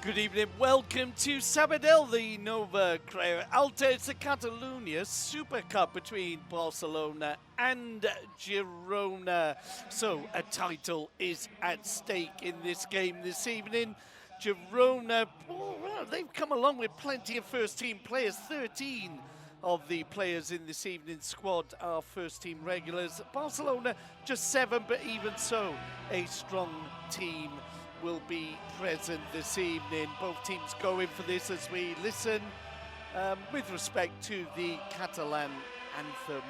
Good evening, welcome to Sabadell, the Nova Creu Alta. It's the Catalunya Super Cup between Barcelona and Girona. So a title is at stake in this game this evening. Girona, well, they've come along with plenty of first-team players. 13 of the players in this evening's squad are first-team regulars. Barcelona, just 7, but even so, a strong team will be present this evening. Both teams going for this as we listen with respect to the Catalan anthem.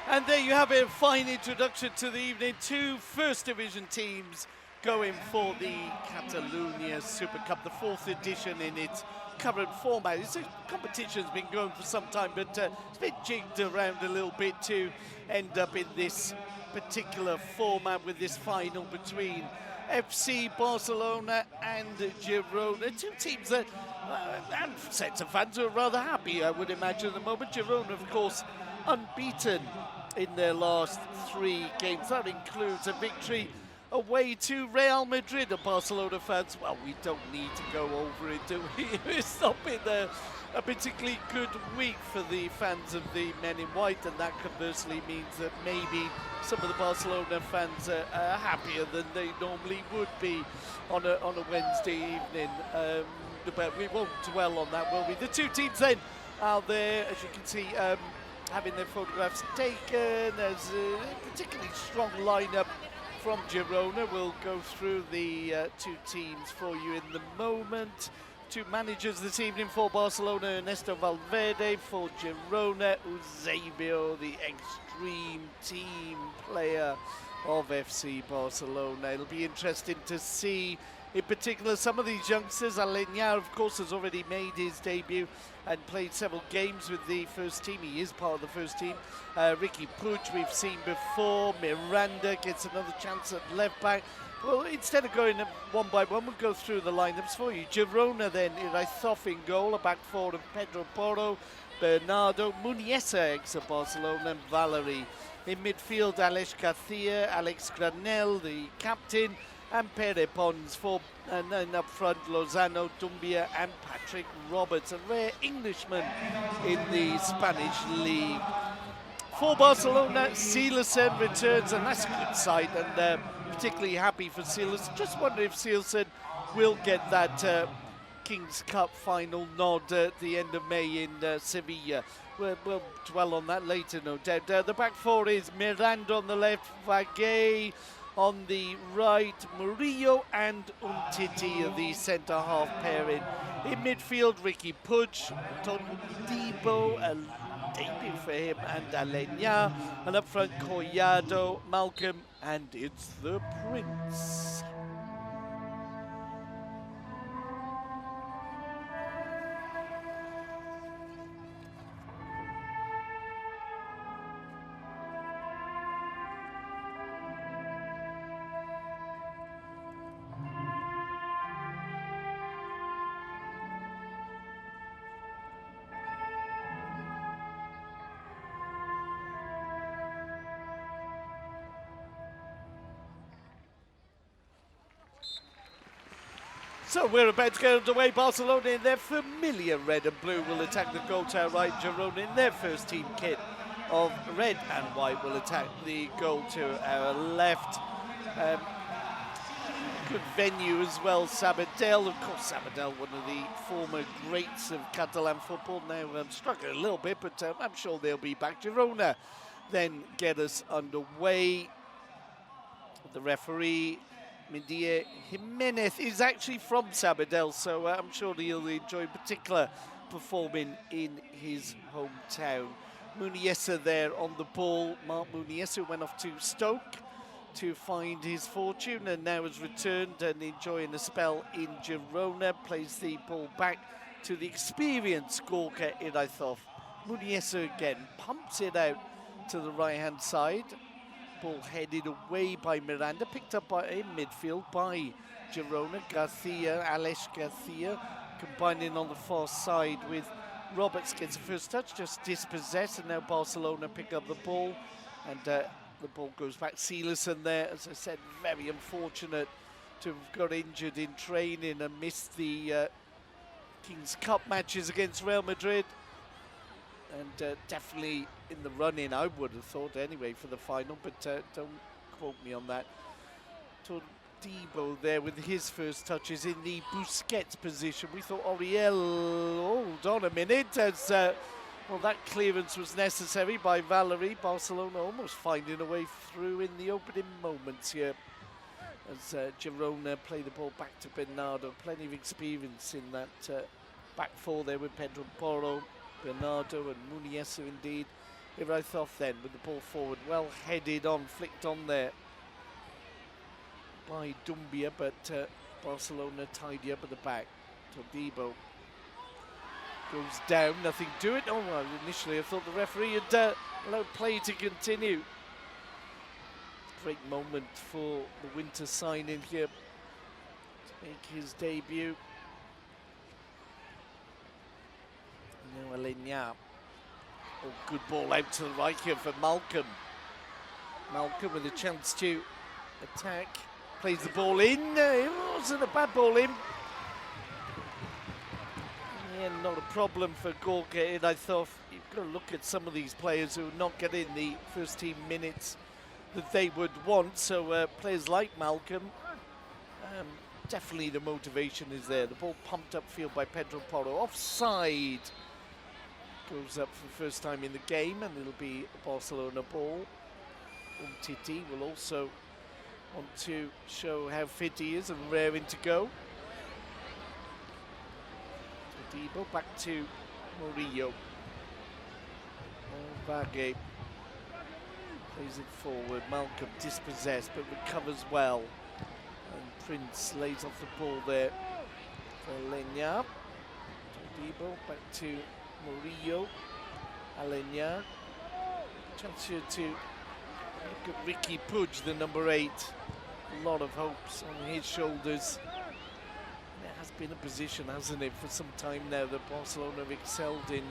And there you have it, a fine introduction to the evening. Two First Division teams going for the Catalunya Super Cup, the 4th edition in its current format. This competition's been going for some time, but it's been jigged around a little bit to end up in this particular format with this final between FC Barcelona and Girona. Two teams that, and sets of fans who are rather happy, I would imagine, at the moment. Girona, of course, unbeaten in their last 3 games. That includes a victory away to Real Madrid. And Barcelona fans, well, we don't need to go over it, do we? It's not been a particularly good week for the fans of the men in white, and that conversely means that maybe some of the Barcelona fans are happier than they normally would be on a Wednesday evening. But we won't dwell on that, will we? The two teams then are there, as you can see, having their photographs taken. As a particularly strong lineup from Girona. We'll go through the two teams for you in the moment. Two managers this evening for Barcelona: Ernesto Valverde; for Girona, Eusebio, the extreme team player of FC Barcelona. It'll be interesting to see, in particular, some of these youngsters. Aleñá, of course, has already made his debut and played several games with the first team. He is part of the first team. Ricky Puig, we've seen before. Miranda gets another chance at left back. Well, instead of going one by one, we'll go through the lineups for you. Girona then, Irazoff in goal, a back four of Pedro Porro, Bernardo, Muniesa, ex-Barcelona, and Valerie. In midfield, Alex Garcia, Alex Granel, the captain, and Pere Pons for, and then up front, Lozano, Dumbia, and Patrick Roberts, a rare Englishman in the Spanish league. For Barcelona, Silersen returns, and that's a good sight, and particularly happy for Silersen. Just wonder if Silersen will get that King's Cup final nod at the end of May in Sevilla. We'll dwell on that later, no doubt. The back four is Miranda on the left, Vague on the right, Murillo and Umtiti, the centre-half pairing. In midfield, Ricky Puig, Todibo, a debut for him, and Aleñá. And up front, Collado, Malcolm, and it's the Prince. So we're about to get underway. Barcelona in their familiar red and blue will attack the goal to our right. Girona in their first team kit of red and white will attack the goal to our left. Good venue as well, Sabadell. Of course, Sabadell, one of the former greats of Catalan football. Now struggling a little bit, but I'm sure they'll be back. Girona then get us underway. The referee, Midier Jimenez, is actually from Sabadell, so I'm sure he'll enjoy, in particular, performing in his hometown. Muniesa there on the ball. Marc Muniesa went off to Stoke to find his fortune and now has returned and enjoying a spell in Girona. Plays the ball back to the experienced Gorka Iraithov. Muniesa again pumps it out to the right-hand side. Ball headed away by Miranda, picked up by in midfield by Girona. Alex Garcia, combining on the far side with Roberts, gets the first touch, just dispossessed, and now Barcelona pick up the ball, and the ball goes back. Silerson there, as I said, very unfortunate to have got injured in training and missed the King's Cup matches against Real Madrid. And definitely in the run-in, I would have thought anyway, for the final, but don't quote me on that. Todibo there with his first touches in the Busquets position. We thought Auriel, hold on a minute, as well, that clearance was necessary by Valerie. Barcelona almost finding a way through in the opening moments here, as Girona play the ball back to Bernardo. Plenty of experience in that back four there with Pedro Porro, Bernardo and Muniesa indeed. Iraithov then with the ball forward, well headed on, flicked on there by Dumbia, but Barcelona tidy up at the back. Todibo goes down, nothing to it. Oh, well, initially I thought the referee had allowed play to continue. Great moment for the winter signing here to make his debut. Now Alenya. Oh, good ball out to the right here for Malcolm. Malcolm with a chance to attack. Plays the ball in. It wasn't a bad ball in. Yeah, not a problem for Gorka Iraithov. You've got to look at some of these players who are not getting the first team minutes that they would want. So players like Malcolm, definitely the motivation is there. The ball pumped upfield by Pedro Porro. Offside. Goes up for the first time in the game, and it'll be a Barcelona ball. Umtiti will also want to show how fit he is and raring to go. Todibo back to Murillo. Vage plays it forward. Malcolm dispossessed but recovers well. And Prince lays off the ball there for Alenya. Todibo back to Murillo. Alenya. Chance here to look at Ricky Puig, the number 8. A lot of hopes on his shoulders. And it has been a position, hasn't it, for some time now that Barcelona have excelled in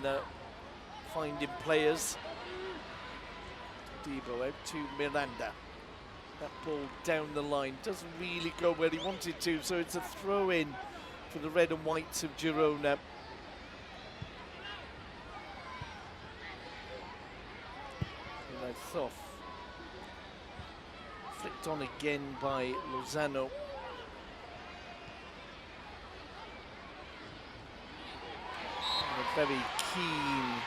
finding players. Todibo out to Miranda. That ball down the line doesn't really go where he wanted to, so it's a throw-in for the red and whites of Girona. Iraithov. Flicked on again by Lozano. And a very keen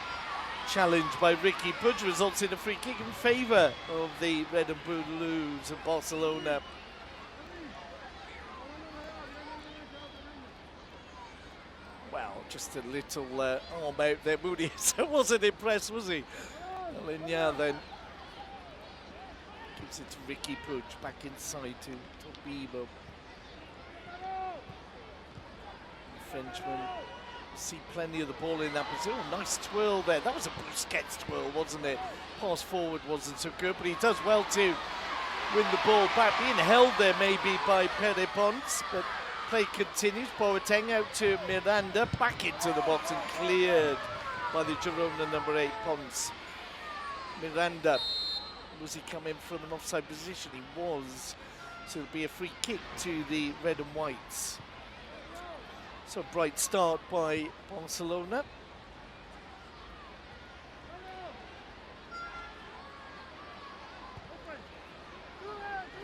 challenge by Ricky Puig results in a free kick in favour of the red and blues of Barcelona. Well, just a little arm out there. Moody wasn't impressed, was he? Alenya then gives it to Ricky Puig, back inside to Todibo. The Frenchman see plenty of the ball in that position. Oh, nice twirl there. That was a Busquets twirl, wasn't it? Pass forward wasn't so good, but he does well to win the ball back. Being held there maybe by Pere Pons, but play continues. Boateng out to Miranda, back into the box and cleared by the Girona number 8, Pons. Miranda, was he coming from an offside position? He was. So it'll be a free kick to the red and whites. So bright start by Barcelona.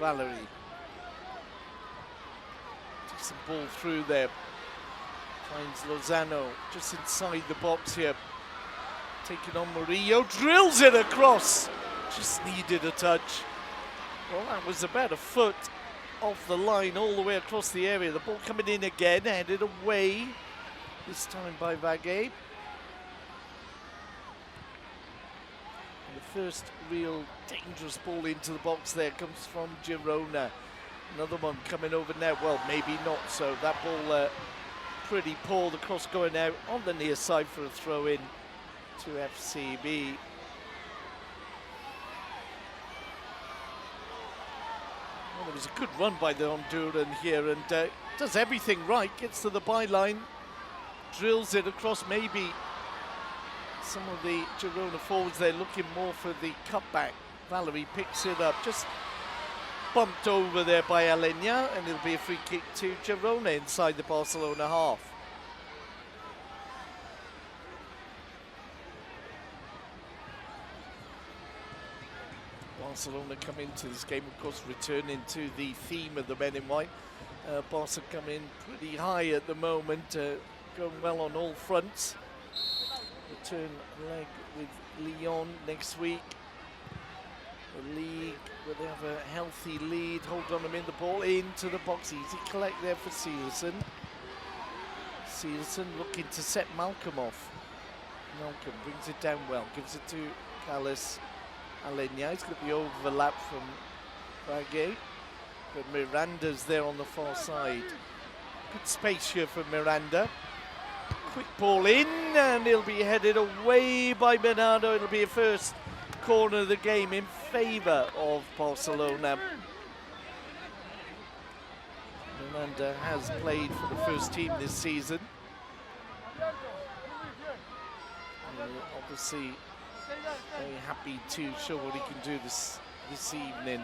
Valerie. Takes the ball through there. Finds Lozano just inside the box here. Taking on Murillo, drills it across. Just needed a touch. Well, that was about a foot off the line all the way across the area. The ball coming in again, headed away. This time by Vague. And the first real dangerous ball into the box there comes from Girona. Another one coming over now. Well, maybe not so. That ball pretty poor. The cross going out on the near side for a throw in to FCB. Well, it was a good run by the Honduran here, and does everything right. Gets to the byline, drills it across. Maybe some of the Girona forwards, they're looking more for the cutback. Valerie picks it up, just bumped over there by Alenya, and it'll be a free kick to Girona inside the Barcelona half. Barcelona come into this game, of course, returning to the theme of the men in white. Barça come in pretty high at the moment, going well on all fronts. Return leg with Lyon next week. The league, where they have a healthy lead, hold on them in the ball, into the box, easy collect there for Seelson. Seelson looking to set Malcolm off. Malcolm brings it down well, gives it to Callis. Alenya, he's got the overlap from Vague, but Miranda's there on the far side. Good space here for Miranda. Quick ball in, and he'll be headed away by Bernardo. It'll be a first corner of the game in favour of Barcelona. Miranda has played for the first team this season. Obviously, very happy to show what he can do this evening.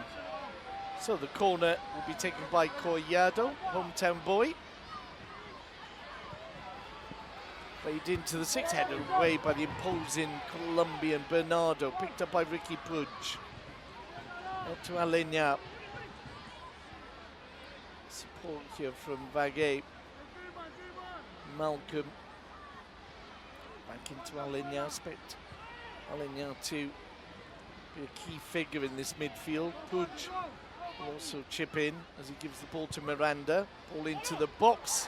So the corner will be taken by Collado, hometown boy. Played into the six, headed away by the imposing Colombian Bernardo, picked up by Ricky Puig. Up to Alenya. Support here from Vague. Malcolm. Back into Alenya. Expect Alenya to be a key figure in this midfield. Puig will also chip in as he gives the ball to Miranda. Ball into the box.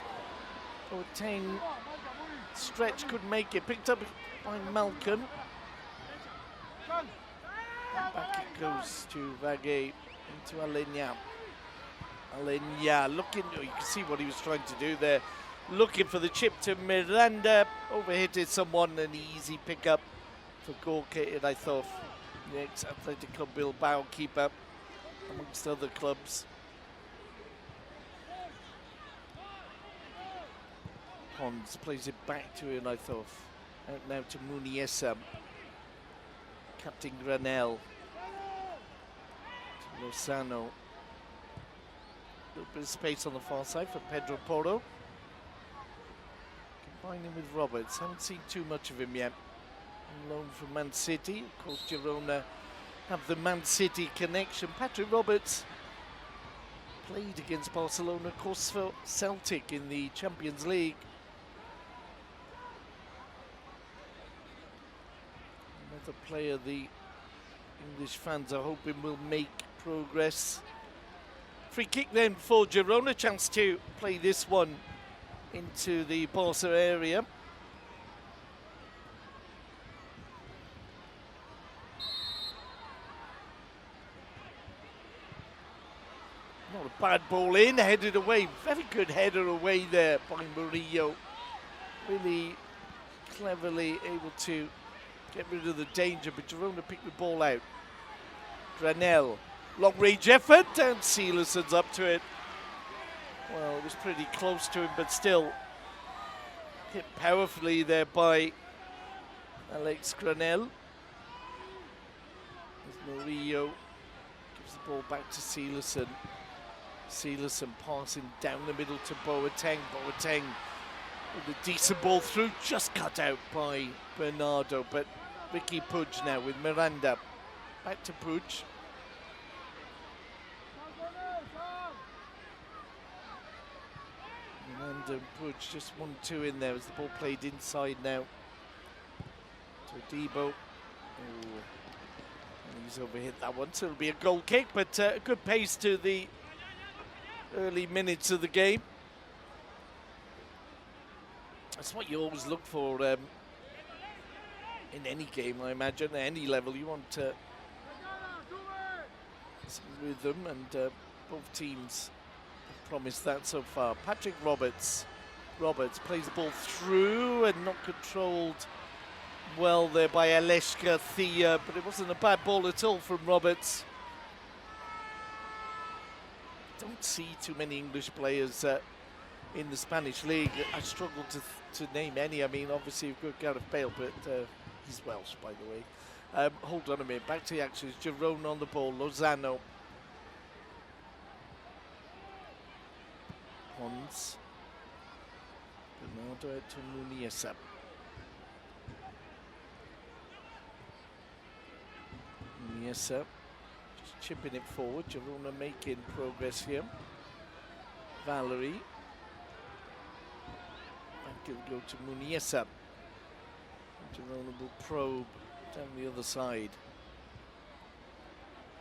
Boateng stretch, couldn't make it. Picked up by Malcolm. And back it goes to Vague, into Alenya. Alenya looking, you can see what he was trying to do there. Looking for the chip to Miranda. Overhitted someone, an easy pick up for Gorka, and I thought the ex-Athletic Club Bilbao keeper, amongst other clubs. Pons plays it back to him, I thought. Out now to Muniesa. Captain Granel. To Lozano. A little bit of space on the far side for Pedro Porro. Combining with Roberts. Haven't seen too much of him yet. On loan from Man City. Of course, Girona have the Man City connection. Patrick Roberts played against Barcelona, of course, for Celtic in the Champions League. Another player the English fans are hoping will make progress. Free kick then for Girona, chance to play this one into the Barca area. Not a bad ball in, headed away. Very good header away there by Murillo. Really cleverly able to get rid of the danger, but Girona picked the ball out. Granel, long range effort, and Seelerson's up to it. Well, it was pretty close to him, but still hit powerfully there by Alex Granel. As Murillo gives the ball back to Seelerson. Seelerson passing down the middle to Boateng. Boateng With a decent ball through, just cut out by Bernardo, but Ricky Puig now with Miranda. Back to Puig. Miranda and Puig just 1-2 in there as the ball played inside now to Debo. Ooh. And he's overhit that one, so it'll be a goal kick, but a good pace to the early minutes of the game. That's what you always look for in any game, I imagine, at any level. You want some rhythm, and both teams have promised that so far. Patrick Roberts plays the ball through and not controlled well there by Aleshka Thea, but it wasn't a bad ball at all from Roberts. Don't see too many English players in the Spanish league. I struggle to name any. I mean, obviously you've got Gareth Bale, but he's Welsh, by the way. Hold on a minute, back to the action. It's Girona on the ball, Lozano. Pons. Bernardo out to Muniesa. Muniesa just chipping it forward. Girona making progress here. Valerie. Back it'll go to Muniesa. Girona will probe down the other side.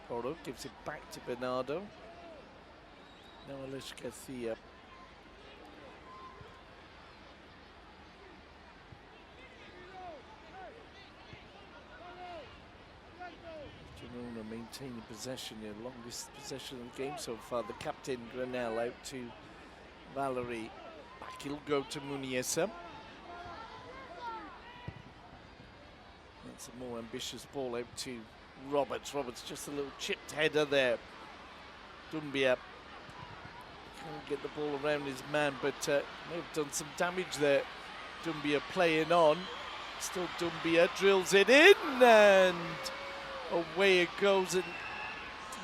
Poro gives it back to Bernardo. Now Alex Garcia. Girona maintaining possession here, longest possession of the game so far. The captain Granell out to Valerie. Back he'll go to Muniesa. That's a more ambitious ball out to Roberts. Roberts just a little chipped header there. Dumbia can't get the ball around his man, but may have done some damage there. Dumbia playing on. Still Dumbia drills it in, and away it goes. And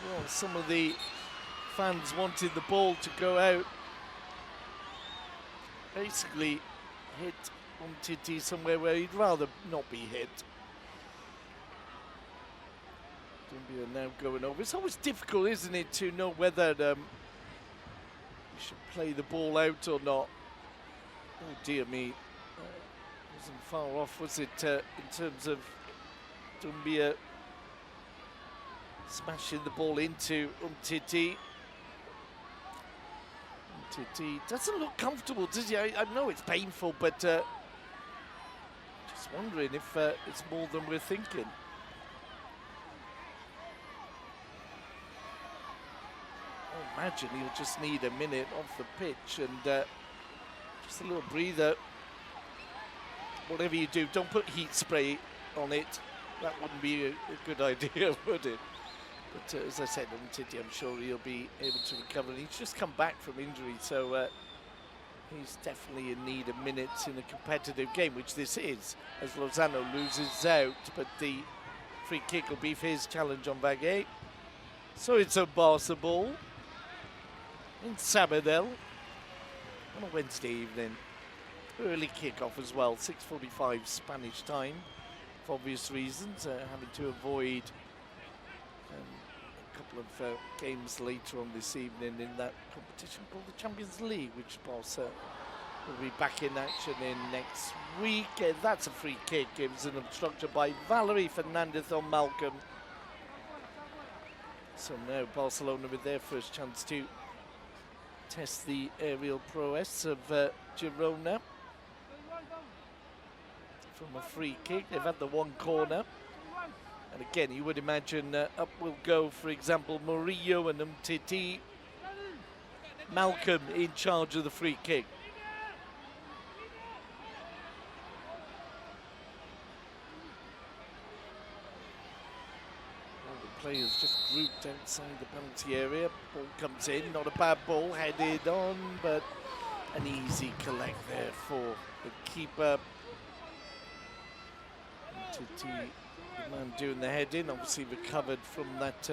well, some of the fans wanted the ball to go out. Basically hit Umtiti somewhere where he'd rather not be hit. Dumbia now going over. It's always difficult, isn't it, to know whether you should play the ball out or not. Oh dear me, wasn't far off, was it, in terms of Dumbia smashing the ball into Umtiti. Umtiti doesn't look comfortable, does he? I know it's painful, but just wondering if it's more than we're thinking. I imagine he'll just need a minute off the pitch and just a little breather. Whatever you do, don't put heat spray on it. That wouldn't be a good idea, would it? But as I said, Umtiti, I'm sure he'll be able to recover. And he's just come back from injury, so he's definitely in need of minutes in a competitive game, which this is, as Lozano loses out. But the free kick will be for his challenge on Vaguet. So it's a Barça ball in Sabadell on a Wednesday evening. Early kick-off as well, 6:45 Spanish time, for obvious reasons, having to avoid a couple of games later on this evening in that competition called the Champions League, which Barça will be back in action in next week. That's a free kick. It was an obstruction by Valerie Fernandez on Malcolm. So now Barcelona with their first chance to test the aerial prowess of Girona. From a free kick, they've had the one corner. And again, you would imagine up will go, for example, Murillo and Umtiti. Malcolm in charge of the free kick. Players just grouped outside the penalty area. Ball comes in, not a bad ball, headed on, but an easy collect there for the keeper. The man doing the head in, obviously recovered from that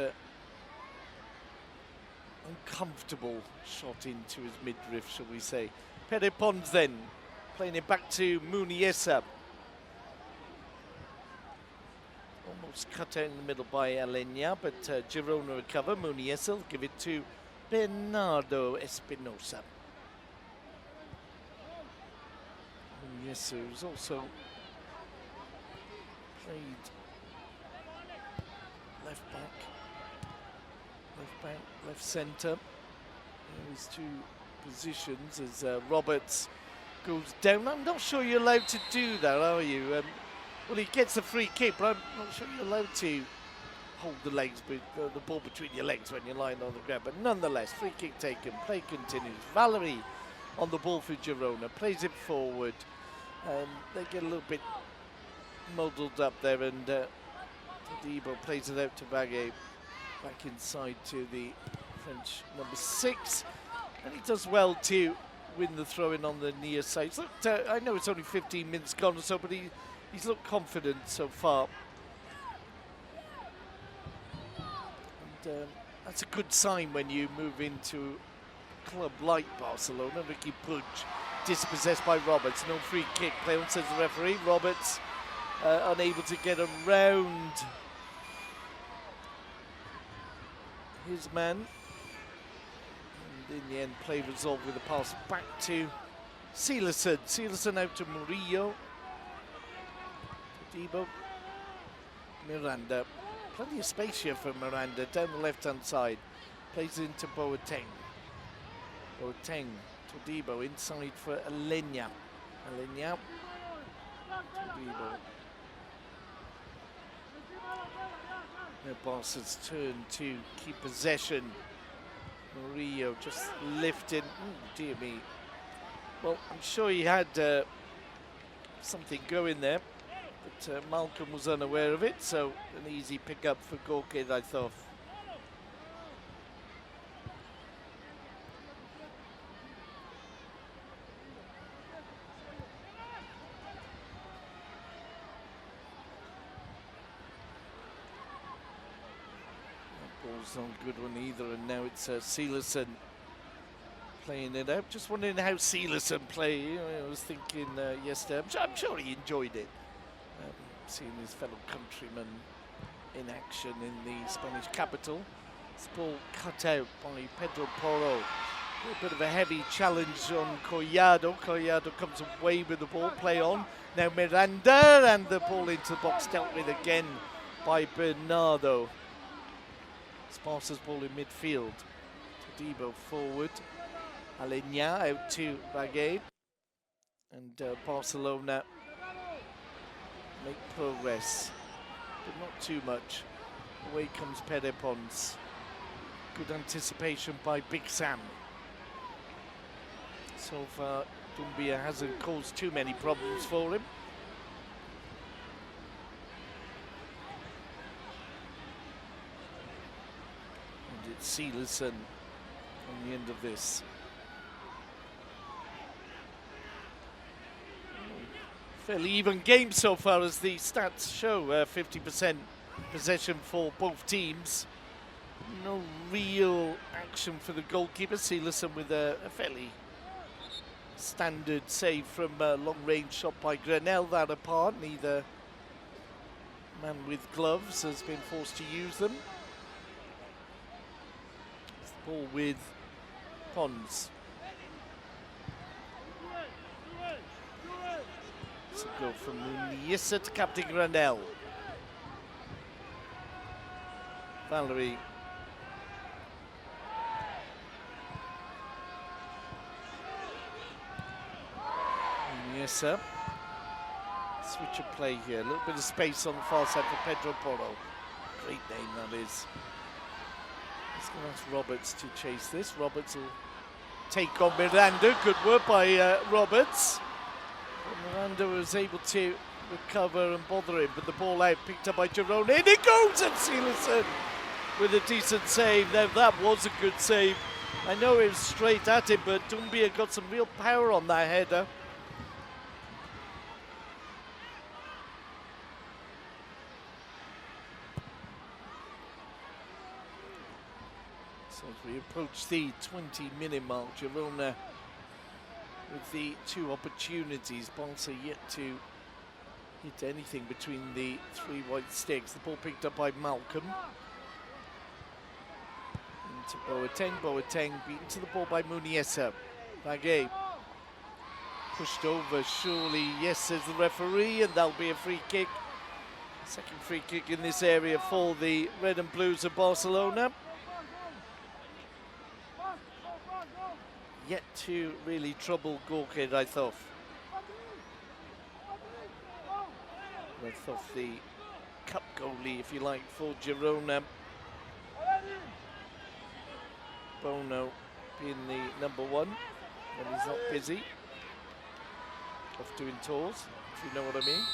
uncomfortable shot into his midriff, shall we say. Pere Pons then Playing it back to Muniesa. Almost cut out in the middle by Alenya, but Girona recover. Muniesa will give it to Bernardo Espinosa. Muniesa, who's also played left back, left centre. Those two positions as Roberts goes down. I'm not sure you're allowed to do that, are you? Well, he gets a free kick, but I'm not sure you're allowed to hold the legs, the ball between your legs when you're lying on the ground. But nonetheless, free kick taken, play continues. Valerie on the ball for Girona, plays it forward. They get a little bit muddled up there, and Todibo plays it out to Baguette, back inside to the French number 6, and he does well to win the throw-in on the near side. Looked, I know it's only 15 minutes gone or so, but he's looked confident so far. And that's a good sign when you move into a club like Barcelona. Ricky Puig dispossessed by Roberts. No free kick. Play on, says the referee. Roberts unable to get around his man. And in the end, play resolved with a pass back to Silerson. Silerson out to Murillo. Todibo. Miranda. Plenty of space here for Miranda down the left-hand side. Plays into Boateng. Boateng. Todibo inside for Alenya. Alenya. Todibo. Now Barca's turn to keep possession. Murillo just lifting. Oh, dear me. Well, I'm sure he had something going there, but Malcolm was unaware of it, so an easy pick up for Gorkid, I thought. Ball's not a good one either, and now it's Silerson playing it out. Just wondering how Silerson play. You know, I was thinking yesterday, I'm sure he enjoyed it, seeing his fellow countrymen in action in the Spanish capital. This ball cut out by Pedro Porro. A little bit of a heavy challenge on Collado. Collado comes away with the ball, play on. Now Miranda, and the ball into the box dealt with again by Bernardo. Barca's ball in midfield. Todibo forward. Alenya out to Baguette. And Barcelona make progress, but not too much. Away comes Perepons. Good anticipation by Big Sam. So far, Doumbia hasn't caused too many problems for him. It's Silerson on the end of this. Fairly even game so far, as the stats show. 50% possession for both teams. No real action for the goalkeeper. Silerson with a fairly standard save from a long-range shot by Grenell. That apart, neither man with gloves has been forced to use them. Ball with Pons. It's a go from Muniesa to Captain Granell. Valerie. Muniesa. Switch of play here. A little bit of space on the far side for Pedro Porro. Great name that is. He's going to ask Roberts to chase this. Roberts will take on Miranda. Good work by Roberts. But Miranda was able to recover and bother him, but the ball out, picked up by Girona. In it goes, and Silerson with a decent save. Now that was a good save. I know it was straight at him, but Doumbia got some real power on that header. So as we approach the 20-minute mark, Girona with the 2 opportunities. Barça yet to hit anything between the 3 white sticks. The ball picked up by Malcolm. Into Boateng beaten to the ball by Muniesa. Bagay pushed over, surely, yes, says the referee, and that'll be a free kick. Second free kick in this area for the Red and Blues of Barcelona. Yet to really trouble Gorka Raithov. Raithov, the cup goalie, if you like, for Girona. Bono being the number 1 when he's not busy. Off doing tours, if you know what I mean.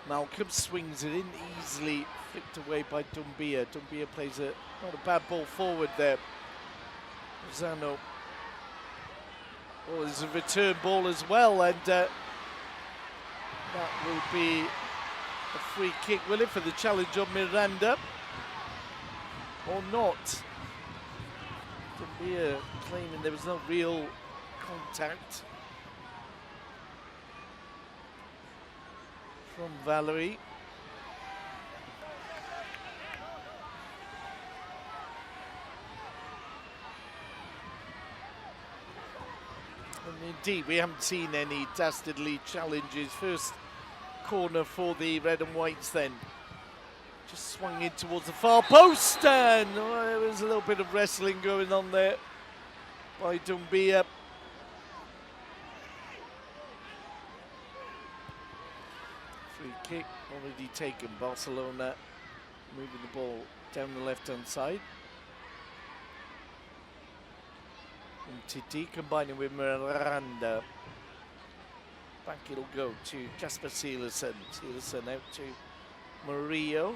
Malcolm swings it in, easily flicked away by Doumbia. Doumbia plays not a bad ball forward there. Lozano. Oh, there's a return ball as well, and that will be a free kick, will it, for the challenge on Miranda? Or not? Doumbia claiming there was no real contact from Valerie. And indeed, we haven't seen any dastardly challenges. First corner for the red and whites then. Just swung in towards the far post, and there was a little bit of wrestling going on there by Doumbia. Free kick already taken. Barcelona moving the ball down the left-hand side. And Titi combining with Miranda. Back it'll go to Jasper Silerson. Silerson out to Murillo.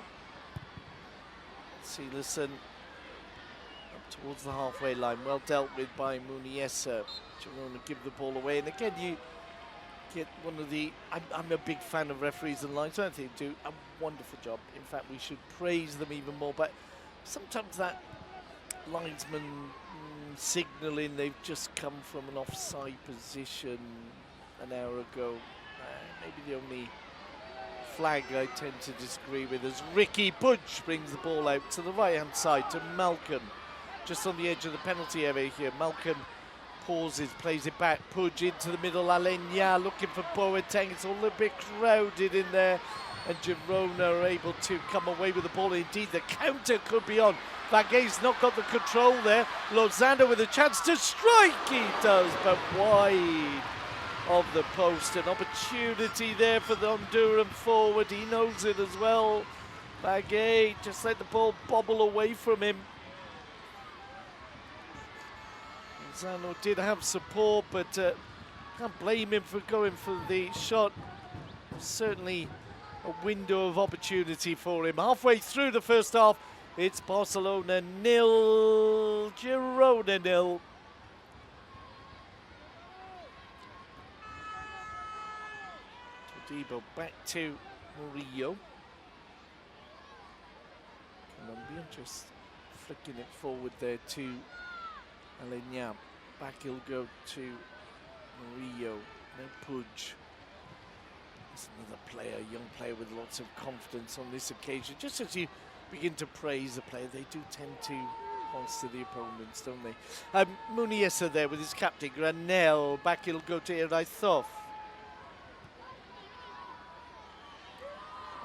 Silerson up towards the halfway line. Well dealt with by Muniesa. Girona give the ball away. And again, you get one of the... I'm a big fan of referees and lines. I think they do a wonderful job. In fact, we should praise them even more. But sometimes that linesman signalling they've just come from an offside position an hour ago. Maybe the only flag I tend to disagree with as Ricky Pudge brings the ball out to the right-hand side to Malcolm. Just on the edge of the penalty area here. Malcolm pauses, plays it back. Pudge into the middle. Alenya looking for Boateng. It's all a bit crowded in there. And Girona are able to come away with the ball. Indeed, the counter could be on. Bagay's not got the control there. Lozano with a chance to strike. He does, but wide of the post. An opportunity there for the Honduran forward. He knows it as well. Bagay just let the ball bobble away from him. Lozano did have support, but can't blame him for going for the shot. Certainly a window of opportunity for him. Halfway through the first half, it's Barcelona 0, Girona 0. Todibo back to Murillo. Colombia just flicking it forward there to Alenya. Back he'll go to Murillo. No Pudge. It's another player, young player with lots of confidence on this occasion. Just as you begin to praise a player, they do tend to answer the opponents, don't they? Muniesa there with his captain, Granel. Back it'll go to Raithov.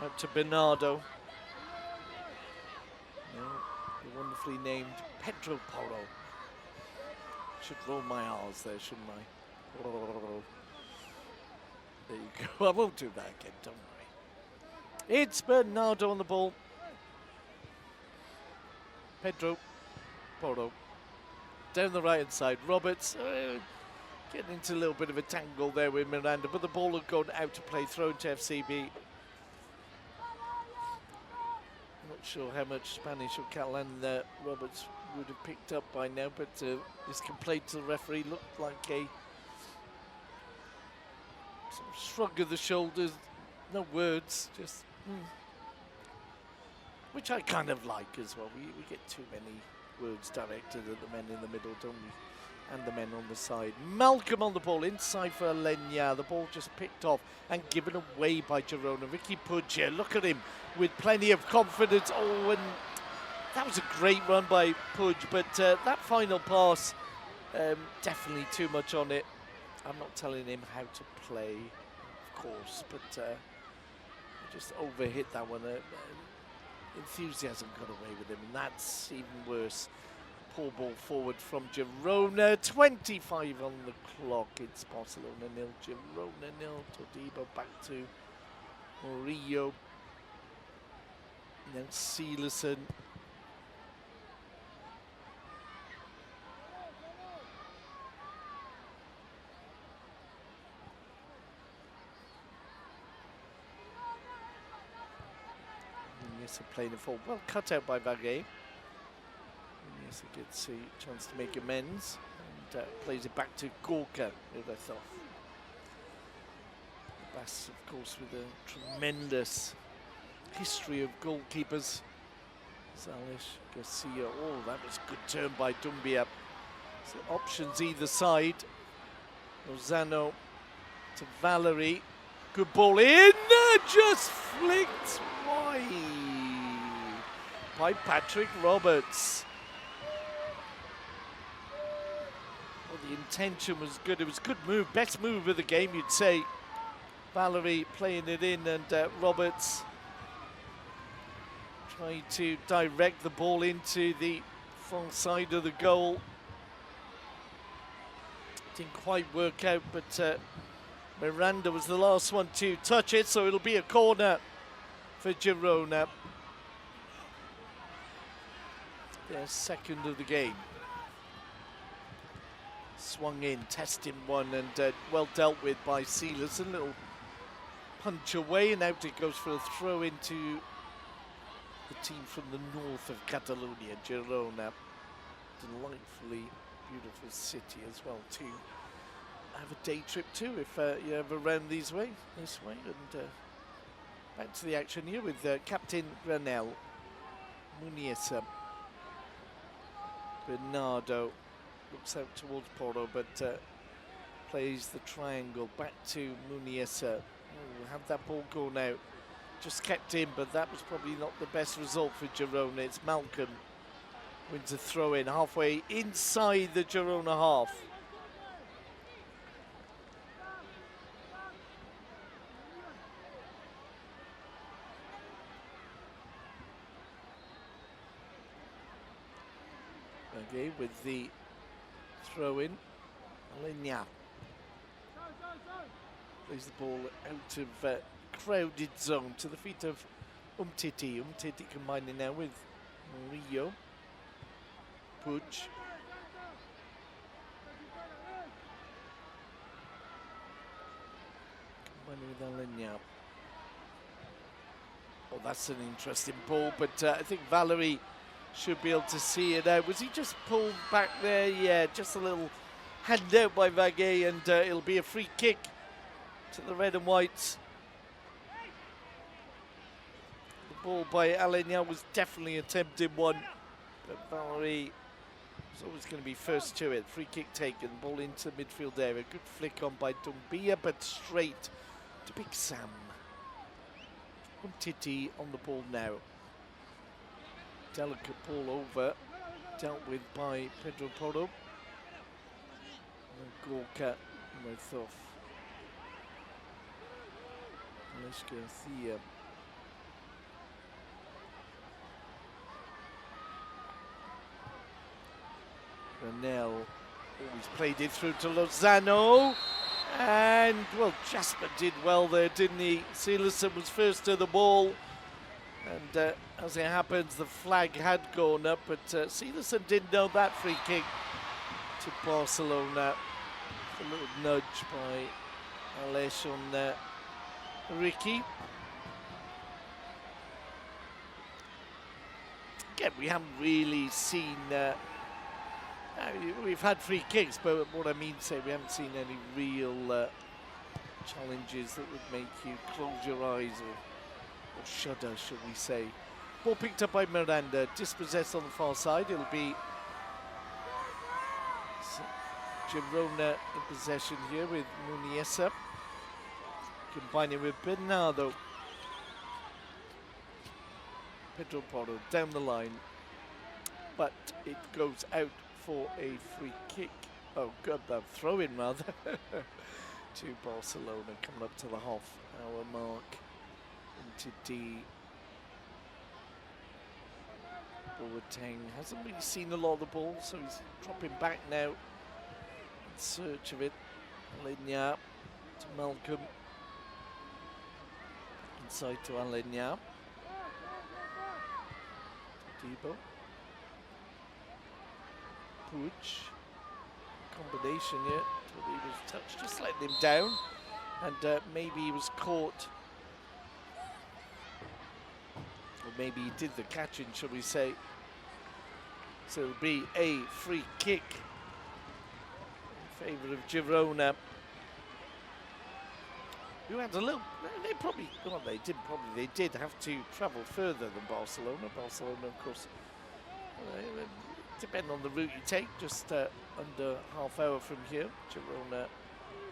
Out to Bernardo. No, the wonderfully named Pedro Porro. Should roll my R's there, shouldn't I? Oh. There you go. I won't do that again, don't worry. It's Bernardo on the ball. Pedro Porro. Down the right-hand side. Roberts getting into a little bit of a tangle there with Miranda, but the ball had gone out to play, thrown to FCB. Not sure how much Spanish or Catalan Roberts would have picked up by now, but his complaint to the referee looked like a sort of shrug of the shoulders, no words, just which I kind of like as well. We get too many words directed at the men in the middle, don't we? and the men on the side. Malcolm on the ball, inside for Alenya. The ball just picked off and given away by Girona. Ricky Puig here, look at him with plenty of confidence. Oh, and that was a great run by Puig, but that final pass, definitely too much on it. I'm not telling him how to play, of course, but just overhit that one. Enthusiasm got away with him, and that's even worse. Poor ball forward from Girona. 25 on the clock. It's Barcelona 0, Girona 0. Todibo back to Murillo. Now Seelerson. Yes, playing it forward. Well cut out by Vague. Yes, he gets a chance to make amends and plays it back to Gorka, who I thought. Bass, of course, with a tremendous history of goalkeepers. Salish, Garcia. Oh, that was a good turn by Dumbia. So options either side. Lozano to Valerie. Good ball in. Just flicked wide by Patrick Roberts. Well, the intention was good. It was a good move. Best move of the game, you'd say. Valerie playing it in, and Roberts trying to direct the ball into the far side of the goal. Didn't quite work out, but Miranda was the last one to touch it, so it'll be a corner for Girona. Their second of the game. Swung in, testing one, and well dealt with by Seelerson. A little punch away, and out it goes for a throw into the team from the north of Catalonia, Girona. Delightfully beautiful city as well, too. Have a day trip too if you're ever around this way. And back to the action here with Captain Granel, Muniesa, Bernardo looks out towards Porto, but plays the triangle back to Muniesa. Oh, have that ball go now. Just kept in, but that was probably not the best result for Girona. It's Malcolm wins a throw in halfway inside the Girona half. Okay, with the throw in, Alenya plays the ball out of crowded zone to the feet of Umtiti. Umtiti combining now with Murillo. Puig. Combining with Alenya. Oh, that's an interesting ball, but I think Valerie should be able to see it out. Was he just pulled back there? Yeah, just a little hand out by Vague, and it'll be a free kick to the red and whites. The ball by Alenya was definitely a tempting one, but Valerie was always going to be first to it. Free kick taken, ball into midfield area. Good flick on by Dumbia, but straight to Big Sam. Umtiti on the ball now. Delicate ball over, dealt with by Pedro Porro. Gorka with off. Alex Garcia. Ranel always played it through to Lozano. And, well, Jasper did well there, didn't he? Seelerson was first to the ball. And as it happens, the flag had gone up, but Seelerson didn't know that free kick to Barcelona. A little nudge by Alex on Ricky. Again, we haven't really seen, we've had free kicks, but what I mean to say, we haven't seen any real challenges that would make you close your eyes or shudder, should we say. Ball picked up by Miranda, dispossessed on the far side. It'll be Girona in possession here with Muniesa. Combining with Bernardo. Pedro Porro down the line. But it goes out for a free kick. Oh, good, throw-in rather. To Barcelona, coming up to the half-hour mark. Into D. Boateng hasn't really seen a lot of the ball, so he's dropping back now in search of it. Alenya to Malcolm. Inside to Alenya. Debo. Puig. Combination here. Thought he was touched, just letting him down. And maybe he was caught. Or maybe he did the catching, shall we say. So it'll be a free kick in favour of Girona. Who had a little, they probably, well they did have to travel further than Barcelona. Barcelona, of course, depending on the route you take, just under half hour from here. Girona,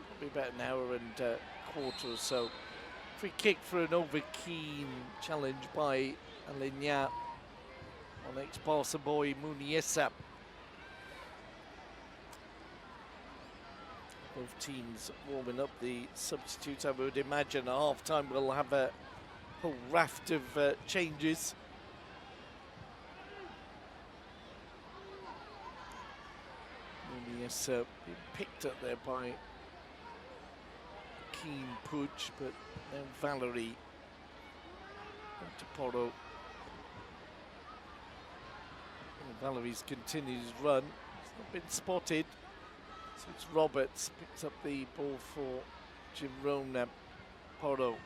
probably about an hour and quarter or so. Free kick for an over-keen challenge by Alenya on ex-Barca boy Muniesa. Both teams warming up the substitutes. I would imagine at half-time we'll have a whole raft of changes. Muniesa being picked up there by Keen Puig, but now Valerie to Porro. Valerie's continued his run. He's not been spotted. So it's Roberts picks up the ball for Girona. Porro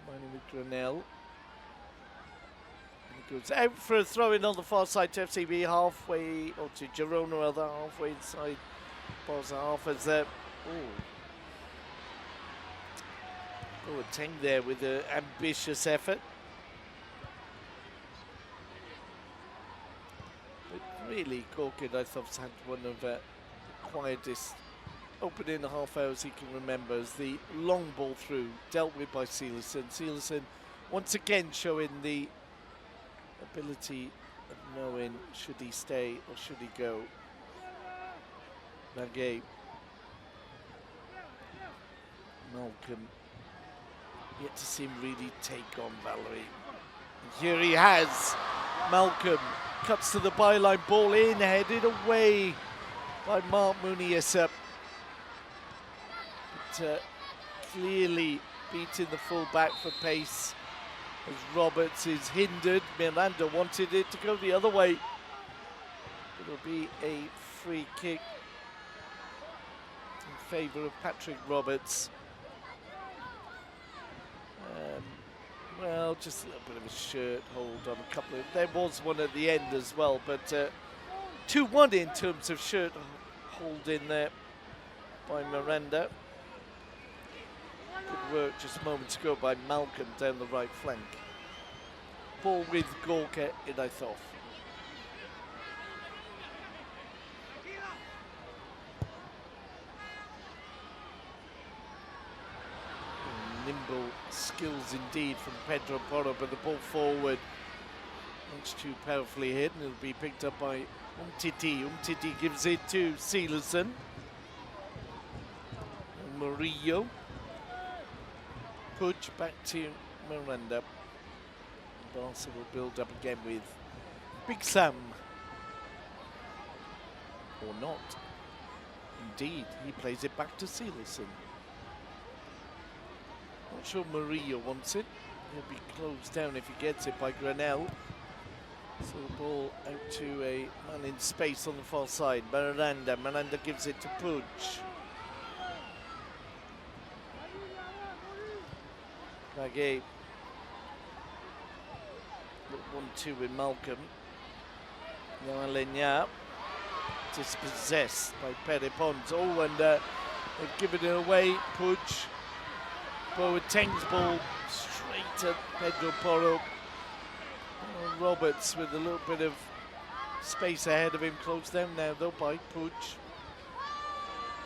combining with Granell. And it goes out for a throw-in on the far side to FCB, halfway, or to Girona rather, halfway inside Barca half as Boateng there with an ambitious effort. But really, Gorkin, I thought, had one of the quietest opening half hours he can remember as the long ball through, dealt with by Silerson. Silerson once again showing the ability of knowing should he stay or should he go. Nagay. Malcolm. Yet to see him really take on Valerie. And here he has. Malcolm cuts to the byline, ball in, headed away by Marc Muniesa. But clearly beating the full-back for pace as Roberts is hindered. Miranda wanted it to go the other way. It'll be a free kick in favour of Patrick Roberts. Well, just a little bit of a shirt hold on a couple of... There was one at the end as well, but 2-1 in terms of shirt hold in there by Miranda. Good work just moments ago by Malcolm down the right flank. Ball with Gorka in, I thought. Nimble skills indeed from Pedro Porro, but the ball forward much too powerfully hit, and it'll be picked up by Umtiti. Umtiti gives it to Silerson. Murillo. Puig back to Miranda. Barca will build up again with Big Sam. Or not. Indeed, he plays it back to Silerson. Not sure Murillo wants it. He'll be closed down if he gets it by Granell. So the ball out to a man in space on the far side. Miranda. Miranda gives it to Puig. Nagay. 1-2 with Malcolm. Now Alenya. Dispossessed by Perepons. Oh, and they've given it away. Puig. Boateng's ball straight at Pedro Porro. Roberts with a little bit of space ahead of him, closed down now though by Puig.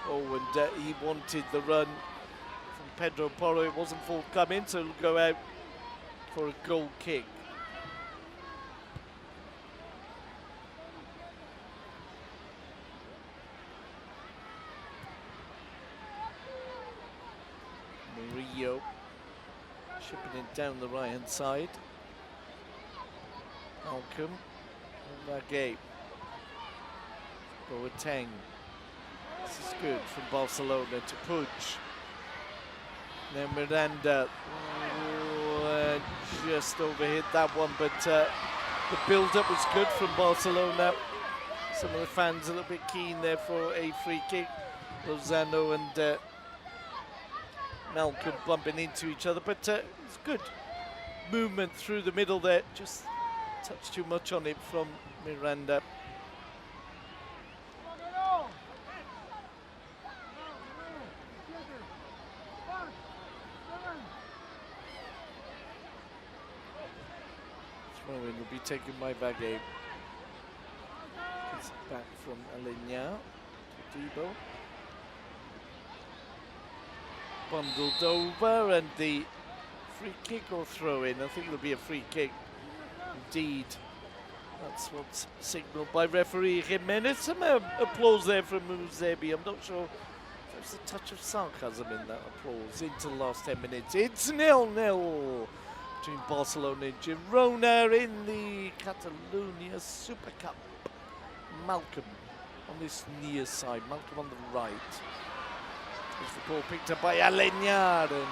Oh, and he wanted the run from Pedro Porro. It wasn't forthcoming, so he'll go out for a goal kick. Murillo shipping it down the right hand side. Malcolm, Lagay, Boateng. This is good from Barcelona to Puig. Now Miranda, just overhit that one, but the build-up was good from Barcelona. Some of the fans a little bit keen there for a free kick. Lozano and Malcolm bumping into each other, but it's good movement through the middle there. Just touched too much on it from Miranda. Throw-in will be taken by Bagay. It's back from Alenya to Debo. Bundled over, and the free kick or throw-in. I think it'll be a free kick. Indeed, that's what's signalled by referee Jimenez. Some applause there from Muzebi. I'm not sure if there's a touch of sarcasm in that applause. Into the last 10 minutes. It's 0-0 between Barcelona and Girona in the Catalunya Super Cup. Malcolm on this near side, Malcolm on the right. As the ball picked up by Aleñar, and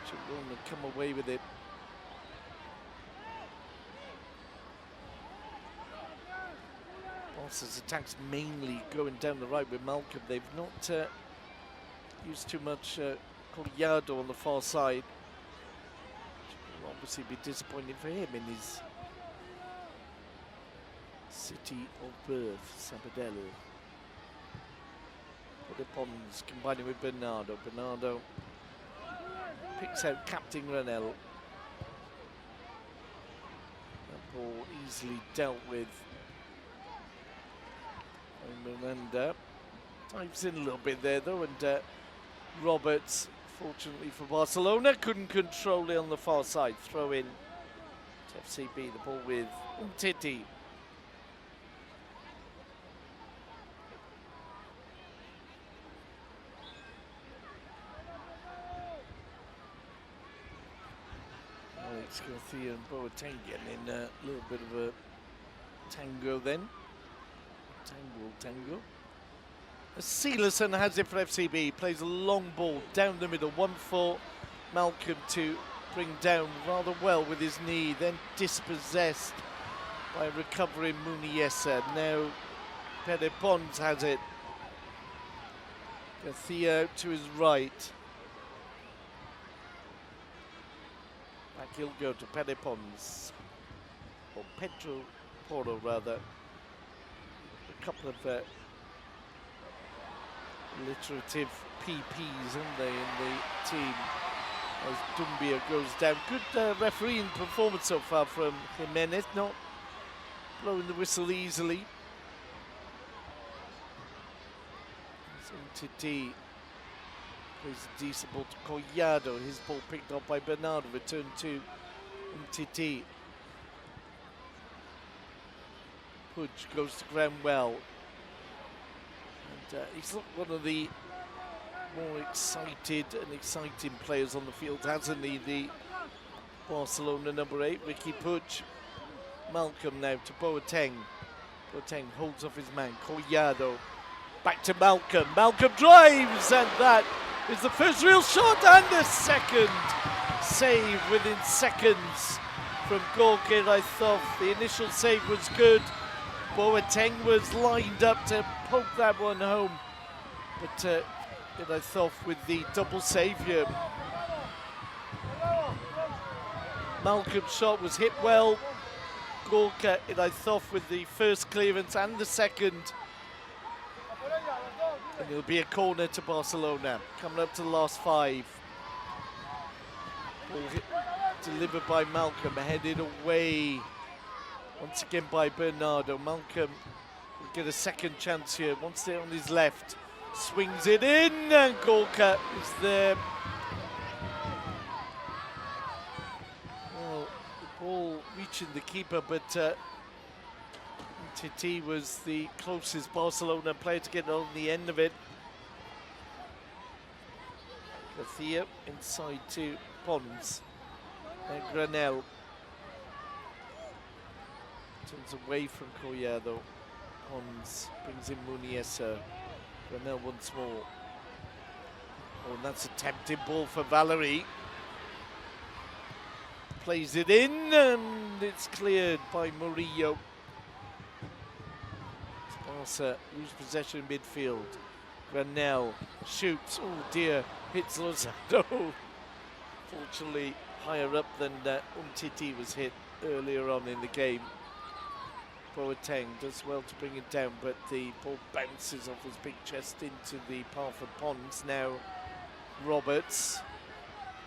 Girona come away with it. Barca's attacks mainly going down the right with Malcolm. They've not used too much Collado on the far side. Which will obviously be disappointing for him in his city of birth, Sabadell. The Pons combining with Bernardo. Bernardo picks out Captain Ranel. That ball easily dealt with by Miranda. Dives in a little bit there though, and Roberts, fortunately for Barcelona, couldn't control it on the far side. Throw in to FCB, the ball with Umtiti. Garcia and Boateng getting in a little bit of a tango then. Tango. Silerson has it for FCB, plays a long ball down the middle, 1-4. Malcolm to bring down rather well with his knee, then dispossessed by recovering Muniesa. Now Pere Pons has it. Garcia to his right. Back he'll go to Pere Pons, or Pedro Porro rather. A couple of alliterative PPs, aren't they, in the team, as Dumbia goes down. Good refereeing performance so far from Jimenez, not blowing the whistle easily. Titi plays a decent ball to Collado. His ball picked up by Bernardo. Return to Titi. Puig goes to ground well. And he's not one of the more excited and exciting players on the field, hasn't he? The Barcelona number 8, Ricky Puig. Malcolm now to Boateng. Boateng holds off his man, Collado. Back to Malcolm. Malcolm drives, and that is the first real shot and the second save within seconds from Gorka Iraithoff. The initial save was good. Boateng was lined up to poke that one home, but Iraithoff with the double save here. Malcolm's shot was hit well. Gorka Iraithoff with the first clearance and the second. And it'll be a corner to Barcelona. Coming up to the last 5. Ball delivered by Malcolm, headed away once again by Bernardo. Malcolm will get a second chance here. Once they're on his left, swings it in, and Gorka is there. Well, the ball reaching the keeper, but Titi was the closest Barcelona player to get on the end of it. Garcia inside to Pons. And Granel turns away from Collado. Pons brings in Muniesa. Granel once more. Oh, and that's a tempting ball for Valerie. Plays it in, and it's cleared by Murillo. Barça lose possession in midfield. Granel shoots. Oh dear, hits Lozano. Fortunately, higher up than Umtiti was hit earlier on in the game. Boateng does well to bring it down, but the ball bounces off his big chest into the path of Pons. Now Roberts,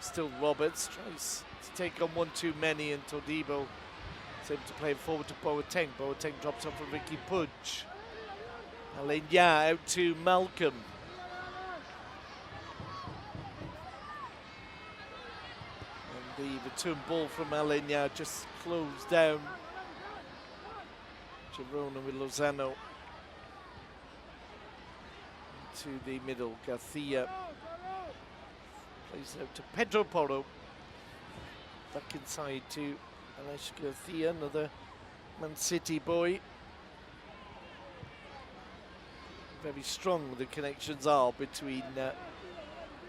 still Roberts, tries to take on one too many, and Todibo is able to play it forward to Boateng. Boateng drops off for Ricky Pudge. Alenya out to Malcolm. And the return ball from Alenya just closed down Girona with Lozano. To the middle, Garcia plays out to Pedro Porro. Back inside to Alex Garcia, another Man City boy. Very strong the connections are between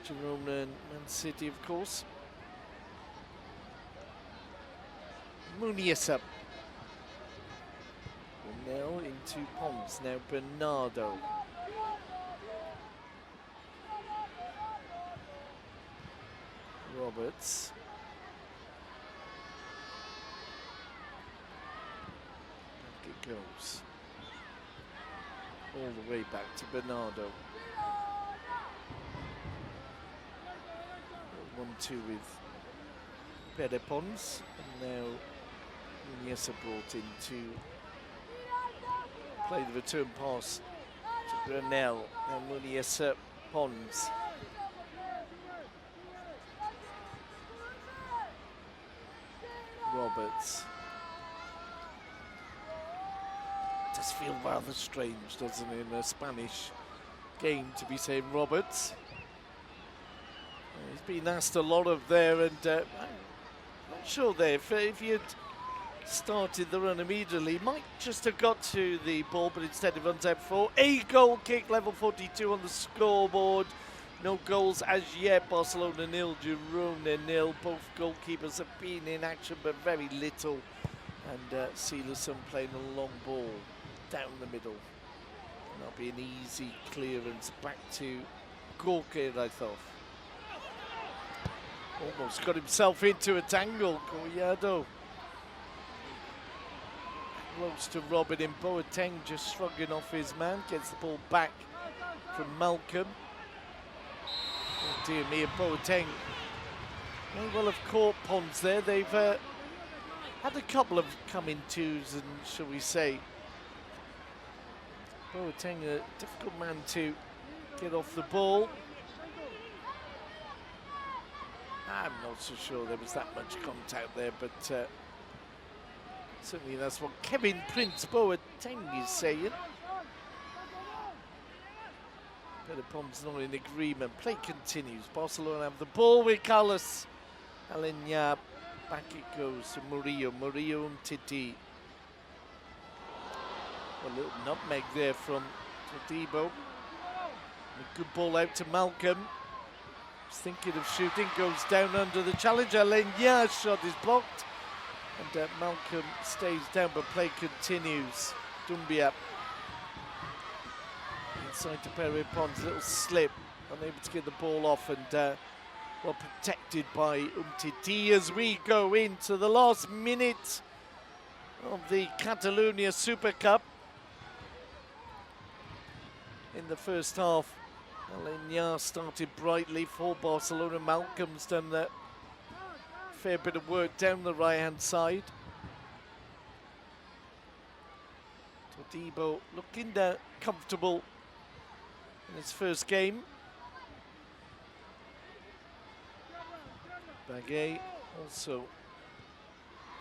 Girona and Man City, of course. Muniesa. Now into Pons. Now Bernardo. Roberts. Back it goes. All the way back to Bernardo. 1-2 with Pere Pons, and now Muniesa brought in to play the return pass to Granel. Now Muniesa, Pons. Roberts. Does feel rather strange, doesn't it, in a Spanish game to be saying Roberts. He's been asked a lot of there, and I'm not sure there if he had started the run immediately, might just have got to the ball, but instead it runs out for a goal kick. Level 42 on the scoreboard. No goals as yet. Barcelona 0, Girona 0. Both goalkeepers have been in action, but very little. And Silerson playing a long ball down the middle. And that'll be an easy clearance back to Gorka, I thought. Almost got himself into a tangle, Collado. Close to Robin, and Boateng just shrugging off his man. Gets the ball back from Malcolm. Oh dear me, and Boateng may well have caught Pons there. They've had a couple of come-in-twos, and shall we say, Boateng, a difficult man to get off the ball. I'm not so sure there was that much contact there, but certainly that's what Kevin Prince Boateng is saying. Pere Pons not in agreement. Play continues. Barcelona have the ball with Carlos Alenya. Back it goes to Murillo. Murillo and Titi. A little nutmeg there from Todibo. A good ball out to Malcolm. He's thinking of shooting. Goes down under the challenge. Alenya's shot is blocked. And Malcolm stays down, but play continues. Dumbia. Inside to Pere Pons. Little slip. Unable to get the ball off, and well protected by Umtiti as we go into the last minute of the Catalunya Super Cup. In the first half, Alenya started brightly for Barcelona. Malcolm's done a fair bit of work down the right-hand side. Debo looking comfortable in his first game. Bagay also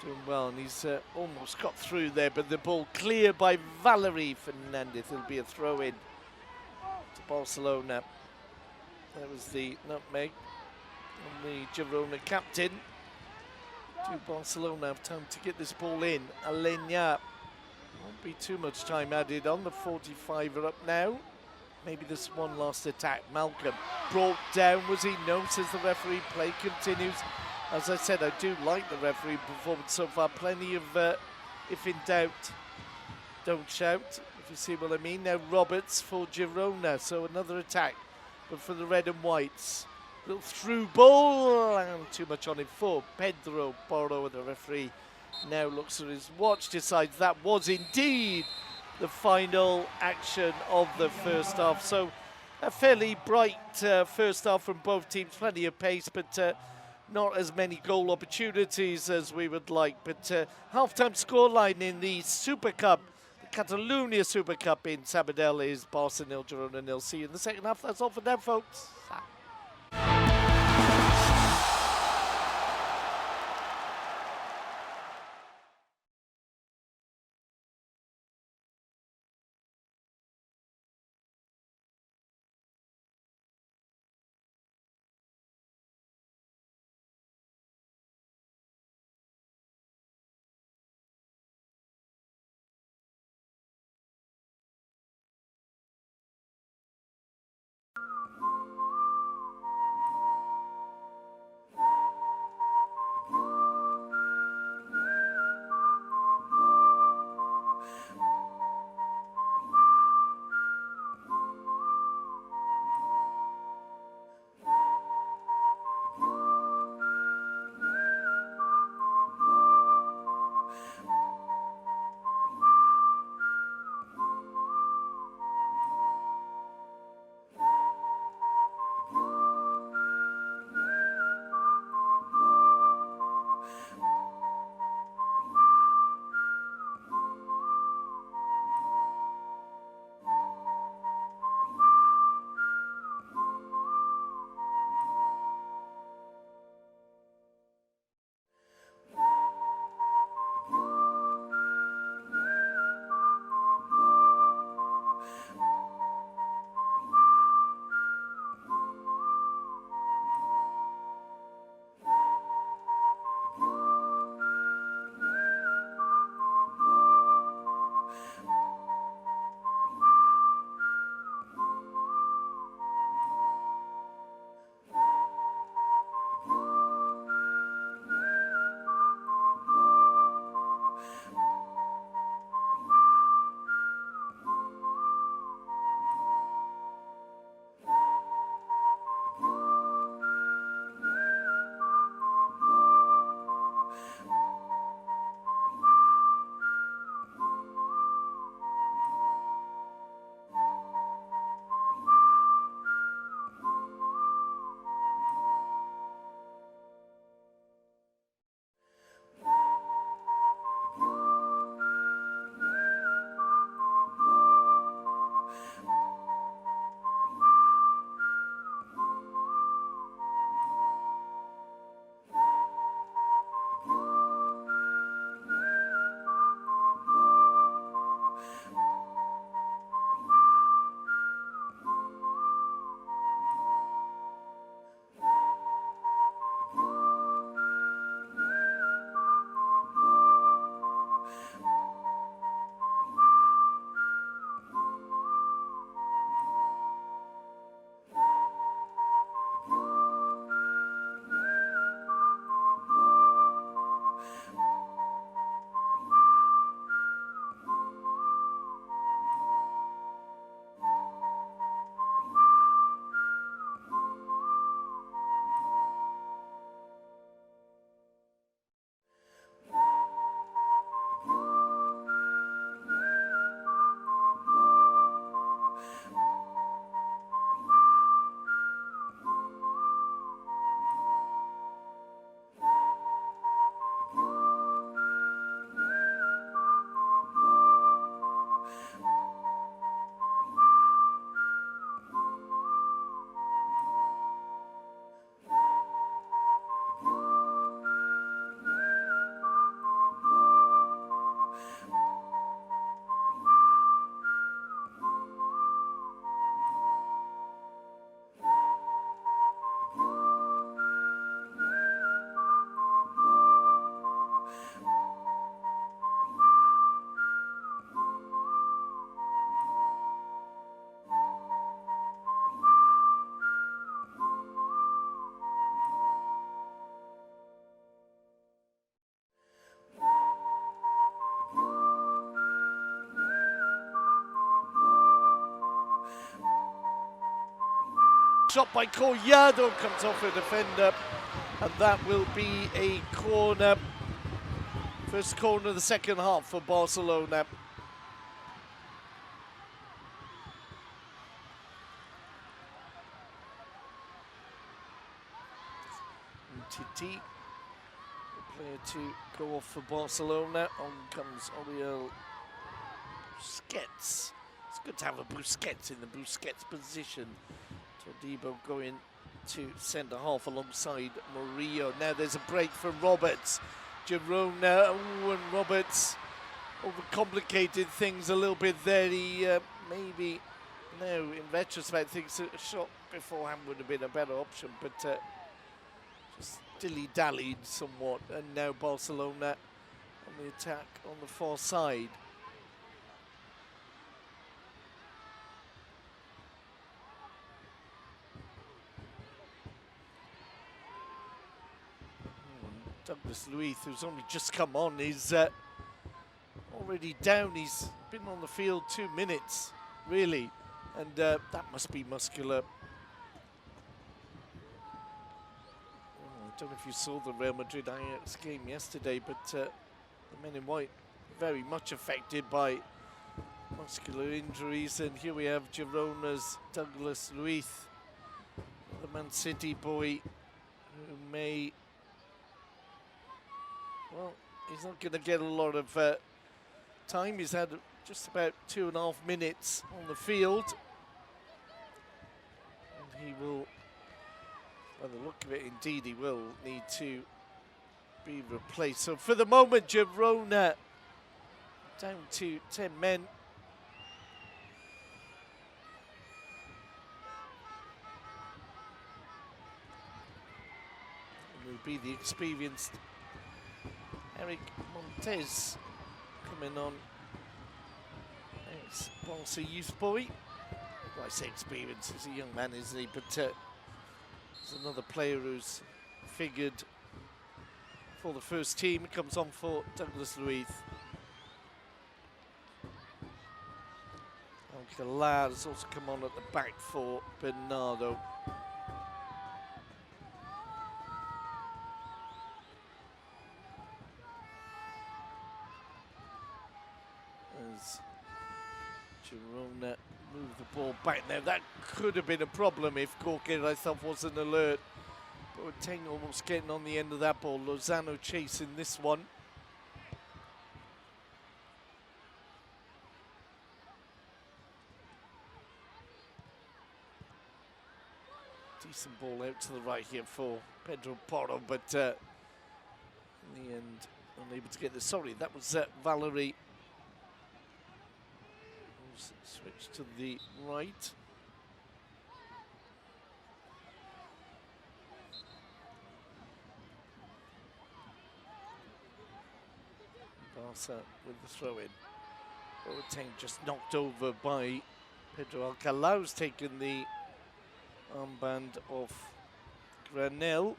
doing well, and he's almost got through there, but the ball cleared by Valerie Fernandez. It'll be a throw-in to Barcelona. That was the nutmeg on the Girona captain. Do Barcelona have time to get this ball in? Alenya. Won't be too much time added on. The 45 are up now. Maybe this one last attack. Malcolm brought down. Was he? No, says the referee. Play continues. As I said, I do like the referee performance so far. Plenty of, if in doubt, don't shout, if you see what I mean. Now Roberts for Girona. So another attack, but for the red and whites. Little through ball, and too much on it for Pedro Porro. The referee now looks at his watch, decides that was indeed the final action of the first half. So a fairly bright first half from both teams, plenty of pace, but not as many goal opportunities as we would like. But half-time scoreline in the Super Cup, the Catalunya Super Cup in Sabadell, is Barça 0, Girona 0. See you in the second half. That's all for now, folks. Shot by Collado, comes off a defender, and that will be a corner. First corner of the second half for Barcelona. Titi, the player to go off for Barcelona. On comes Oriol Busquets. It's good to have a Busquets in the Busquets position. Todibo going to centre half alongside Murillo. Now there's a break for Roberts. Girona, and Roberts overcomplicated things a little bit there. He maybe, no, in retrospect, thinks a shot beforehand would have been a better option, but just dilly-dallied somewhat. And now Barcelona on the attack on the far side. Douglas Luiz, who's only just come on, is already down. He's been on the field 2 minutes, really, and that must be muscular. I don't know if you saw the Real Madrid Ajax game yesterday, but the men in white very much affected by muscular injuries. And here we have Girona's Douglas Luiz, the Man City boy, who may, well, he's not going to get a lot of time. He's had just about 2.5 minutes on the field. And he will, by the look of it, indeed he will need to be replaced. So for the moment, Girona down to 10 men. It will be the experienced Eric Montes coming on. Ex-Barça youth boy. Well, I say experience, he's a young man, isn't he? But there's another player who's figured for the first team. It comes on for Douglas Luiz. Alcalá has also come on at the back for Bernardo. As Girona move the ball back. Now that could have been a problem if Corquer, I thought, wasn't alert. But Boateng almost getting on the end of that ball. Lozano chasing this one. Decent ball out to the right here for Pedro Porro, but in the end unable to get this. Sorry, that was Valerie. Switch to the right. Barça with the throw-in. Boateng just knocked over by Pedro Alcalá, who's taken the armband off Granel.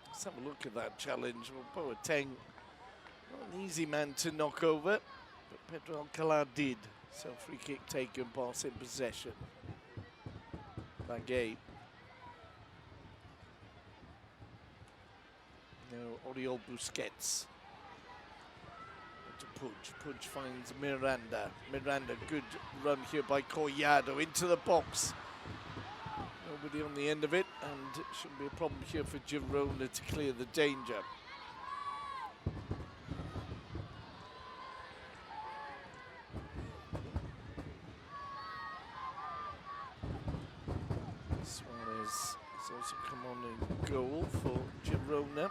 Let's have a look at that challenge. Well, Boateng, not an easy man to knock over, but Pedro Alcalá did. So free kick taken, Barça in possession. Baguette. Now Oriol Busquets. To Puig finds Miranda. Miranda, good run here by Collado into the box. Nobody on the end of it, and it shouldn't be a problem here for Girona to clear the danger. Suarez has also come on in goal for Girona.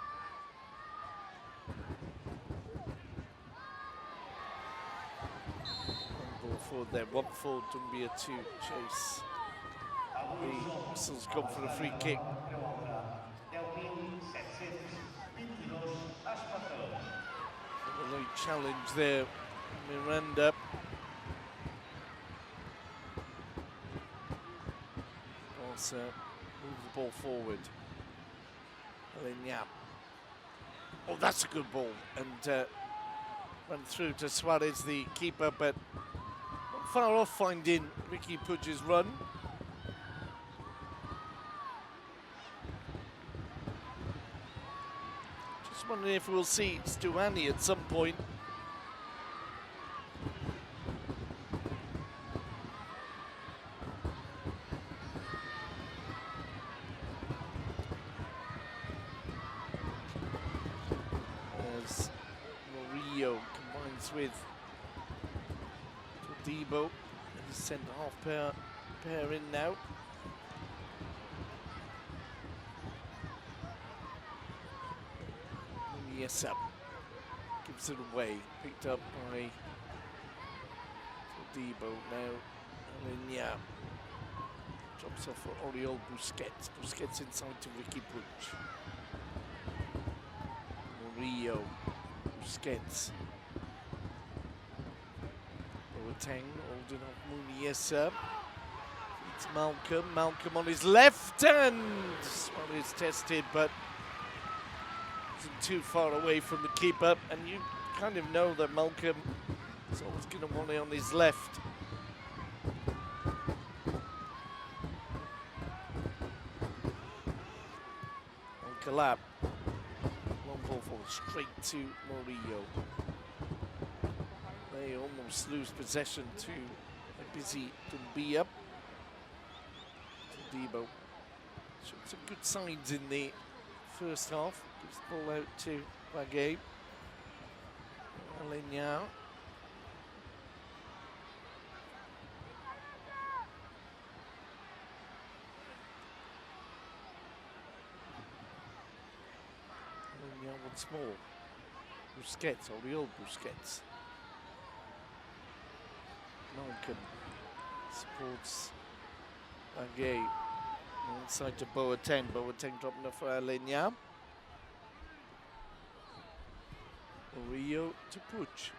Forward there, 1-4, Dumbia to chase. The whistle's gone for a free kick. A late challenge there, Miranda. Also move the ball forward. And then, yeah. Oh, that's a good ball. And run through to Suarez, the keeper, but far off finding Ricky Puig's run. Just wondering if we'll see Stuani at some point. As Murillo combines with Debo, he's sent half pair in now. Yes, up. Gives it away. Picked up by Debo now. Aleñá drops off for Oriol Busquets. Busquets inside to Ricky Puig. Murillo. Busquets. Boateng holding off Muniesa. It's Malcolm. Malcolm on his left, and Suarez tested, but isn't too far away from the keeper. And you kind of know that Malcolm is always going to want it on his left. Alcalá. Long ball forward straight to Murillo. They almost lose possession to a busy Dumbia. Debo. Showed some good signs in the first half. Gives the ball out to Bagué. Aleñá. Aleñá once more. Busquets, Oriol Busquets. Malcolm supports Bagué. Inside to Boateng. Boateng dropping it for Aleñá. Murillo to Puig.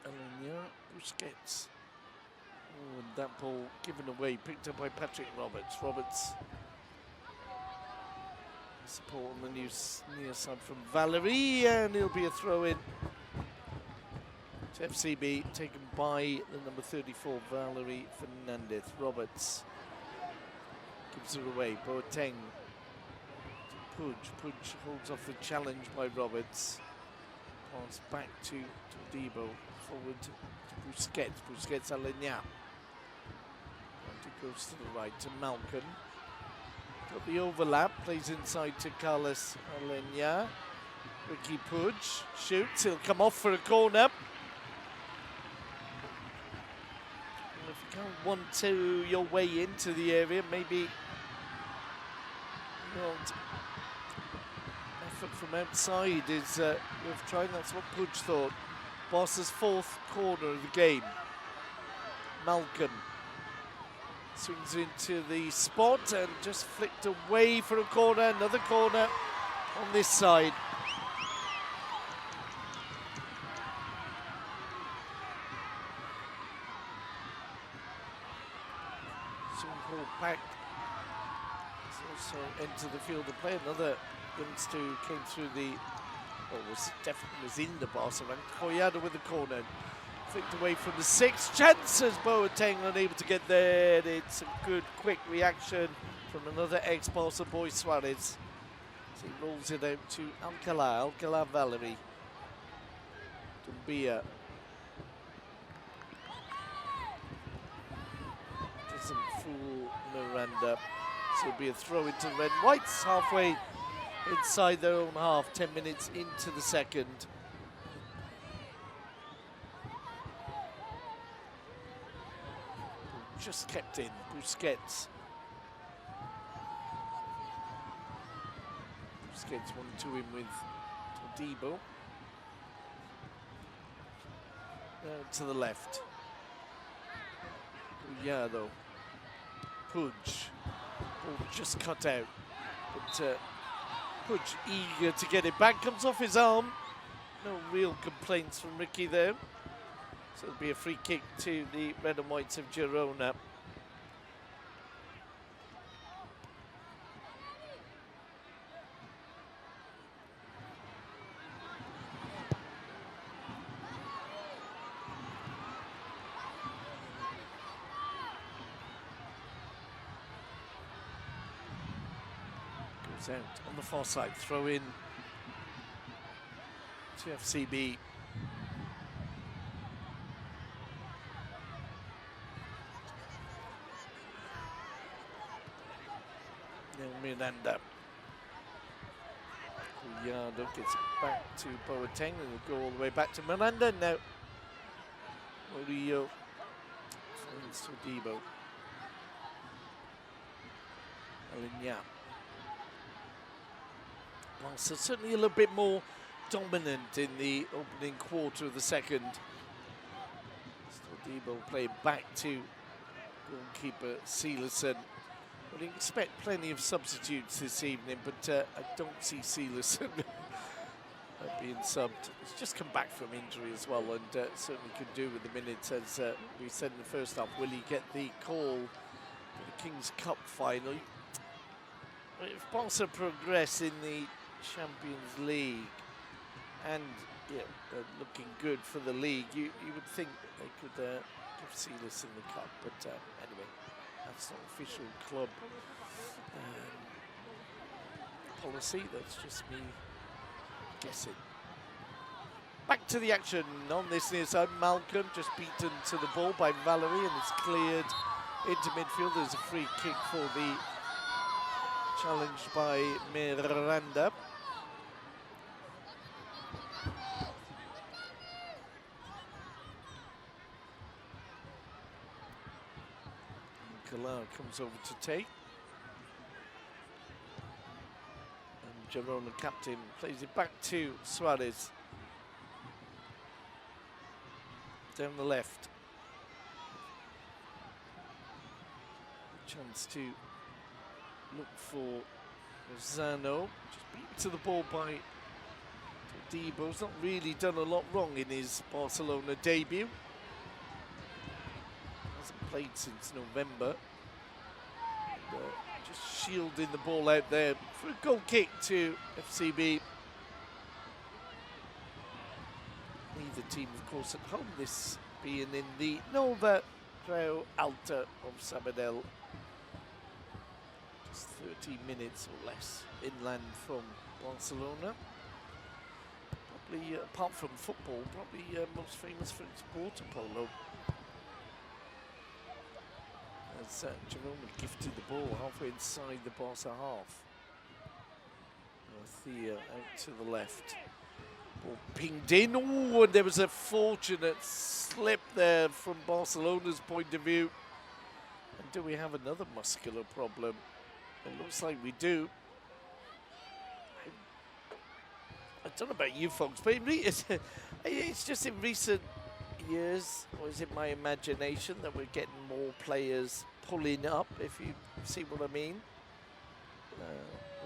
Aleñá, Busquets. Oh, and that ball given away, picked up by Patrick Roberts. Roberts support on the near side from Valery, and it'll be a throw in to FCB, taken by the number 34, Valery Fernandez. Roberts gives it away. Boateng to Puig. Puig holds off the challenge by Roberts. Pass back to Debo. Forward to Busquets. Busquets, Aleñá. It goes to the right to Malcolm. Got the overlap. Plays inside to Carlos Aleñá. Ricky Puig shoots. He'll come off for a corner. If you can't 1-2 your way into the area, maybe effort from outside is worth trying. That's what Puig thought. Barca's fourth corner of the game. Malcolm swings into the spot and just flicked away for a corner. Another corner on this side. Back. He's also entered the field of play. Another youngster who came through the, definitely was in the Barca rank. Collado with the corner. Flicked away from the six. Chances, Boateng unable to get there. It's a good, quick reaction from another ex-Barca boy, Suarez. So he rolls it out to Alcalá. Alcalá, Valery. Dumbia. Doesn't fool Miranda. So it'll be a throw into red and whites halfway inside their own half, 10 minutes into the second. Just kept in, Busquets. Busquets 1-2 in with Debo. To the left. Collado. Puig. Ball just cut out. But Puig eager to get it back. Comes off his arm. No real complaints from Ricky there. So it'll be a free kick to the red and whites of Girona. Goes out on the far side, throw in to FCB. Miranda. Yardo gets it back to Boateng and it'll go all the way back to Miranda. Now Murillo finds Todibo. Alinya. Barça certainly a little bit more dominant in the opening quarter of the second. Todibo playing back to goalkeeper Silerson. We'd expect plenty of substitutes this evening, but I don't see Silerson being subbed. He's just come back from injury as well, and certainly could do with the minutes, as we said in the first half. Will he get the call for the King's Cup final? If Barca progress in the Champions League and looking good for the league, you would think they could give Silerson the cup, but anyway. That's not official club policy, that's just me guessing. Back to the action on this near side. Malcolm just beaten to the ball by Valerie and it's cleared into midfield. There's a free kick for the challenge by Miranda. Comes over to take. And Girona captain plays it back to Suarez. Down the left. Chance to look for Lozano. Just beat to the ball by Todibo. He's not really done a lot wrong in his Barcelona debut. Hasn't played since November. Just shielding the ball out there for a goal kick to FCB. Neither team, of course, at home. This being in the Nova Creu Alta of Sabadell. Just 30 minutes or less inland from Barcelona. Probably, apart from football, probably most famous for its water polo. As Girona gifted the ball halfway inside the Barca half. Thea out to the left. Ball pinged in. Oh, and there was a fortunate slip there from Barcelona's point of view. And do we have another muscular problem? It looks like we do. I don't know about you folks, but it's just in recent years, or is it my imagination, that we're getting more players pulling up, if you see what I mean.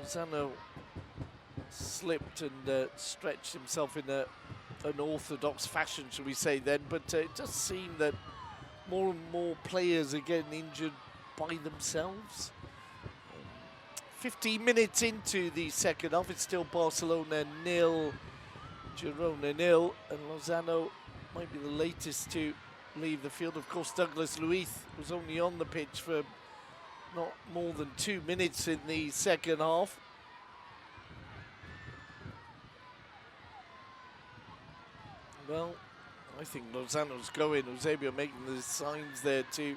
Lozano slipped and stretched himself in an orthodox fashion, shall we say then, but it does seem that more and more players are getting injured by themselves. 15 minutes into the second half, it's still Barcelona 0, Girona 0, and Lozano might be the latest to leave the field. Of course, Douglas Luiz was only on the pitch for not more than 2 minutes in the second half. Well, I think Lozano's going. Eusebio making the signs there to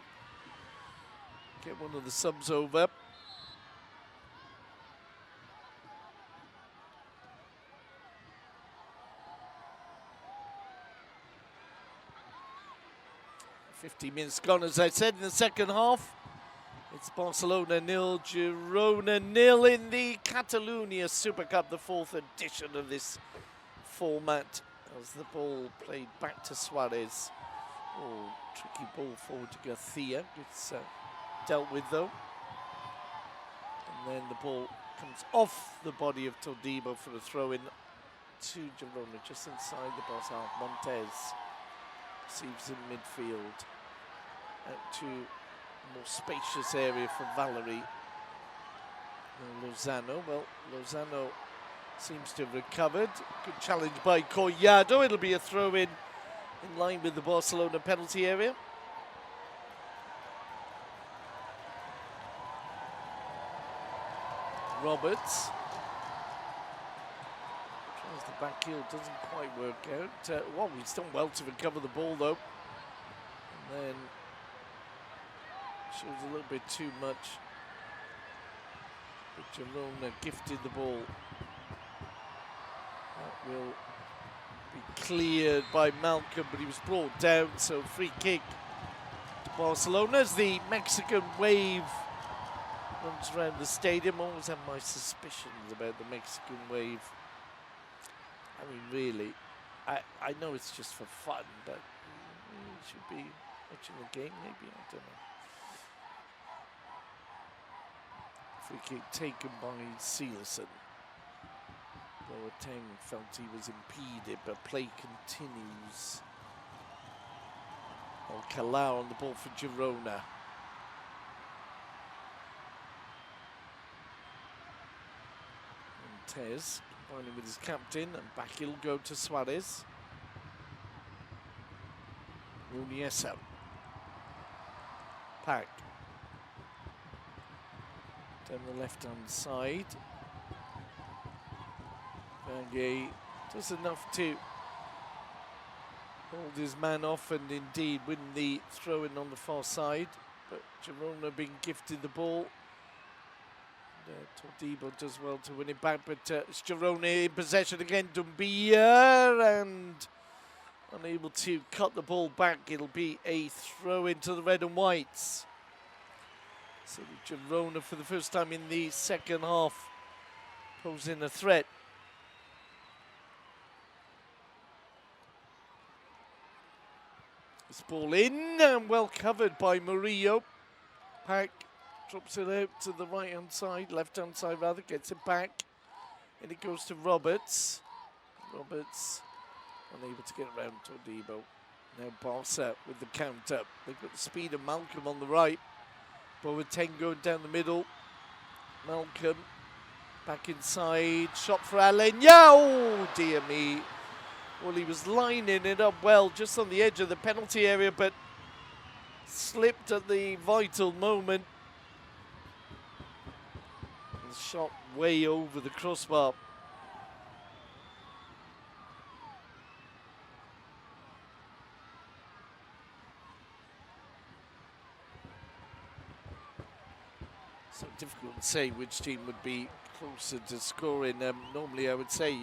get one of the subs over. $50 minutes gone, as I said, in the second half. It's Barcelona 0, Girona 0 in the Catalunya Super Cup, the 4th edition of this format. As the ball played back to Suarez. Oh, tricky ball forward to Garcia. It's dealt with though. And then the ball comes off the body of Todibo for the throw-in to Girona, just inside the Barca half. Montez receives in midfield. Out to a more spacious area for Valerie. And Lozano, well, Lozano seems to have recovered. Good challenge by Collado. It'll be a throw-in line with the Barcelona penalty area. Roberts. Tries the back heel, doesn't quite work out. Well, he's done well to recover the ball though. And then shows a little bit too much. But Girona gifted the ball. That will be cleared by Malcolm, but he was brought down, so free kick to Barcelona as the Mexican wave runs around the stadium. I always have my suspicions about the Mexican wave. I mean, really, I know it's just for fun, but you should be watching the game, maybe, I don't know. Free kick taken by Sealerson. Boateng felt he was impeded, but play continues. Alcalá on the ball for Girona. Tez combining with his captain, and back he'll go to Suarez. Muniesa. Pack. Down the left-hand side. Bagay does enough to hold his man off and indeed win the throw-in on the far side. But Girona being gifted the ball. Todibo does well to win it back, but it's Girona in possession again. Dumbia and unable to cut the ball back. It'll be a throw into the red and whites. So Girona for the first time in the second half posing a threat. This ball in and well covered by Murillo. Pack drops it out to the right-hand side, left-hand side rather, gets it back. And it goes to Roberts. Roberts unable to get around Todibo. Now Barça with the counter. They've got the speed of Malcolm on the right. Boateng going down the middle. Malcolm back inside. Shot for Alenya. Oh, dear me. Well, he was lining it up well just on the edge of the penalty area, but slipped at the vital moment. The shot way over the crossbar. So difficult to say which team would be closer to scoring. Normally I would say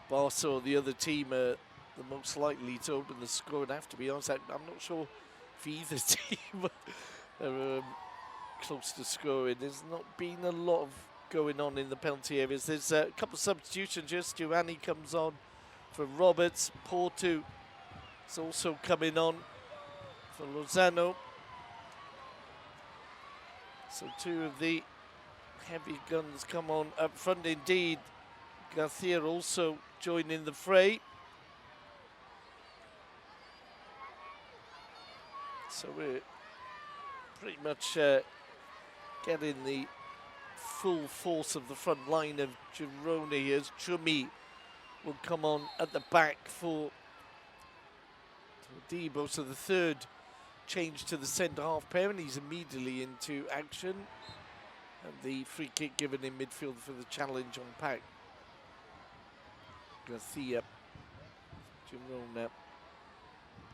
Barça or the other team are the most likely to open the score. And I have to be honest, I'm not sure if either team are close to scoring. There's not been a lot of going on in the penalty areas. There's a couple of substitutions. Just Giovanni comes on for Roberts. Porto is also coming on for Lozano. So two of the heavy guns come on up front indeed. Garcia also joining the fray. So we're pretty much getting the full force of the front line of Girona as Chumi will come on at the back for Todibo. So the third change to the centre-half pair, and he's immediately into action. And the free kick given in midfield for the challenge on Pack. Garcia, Girona.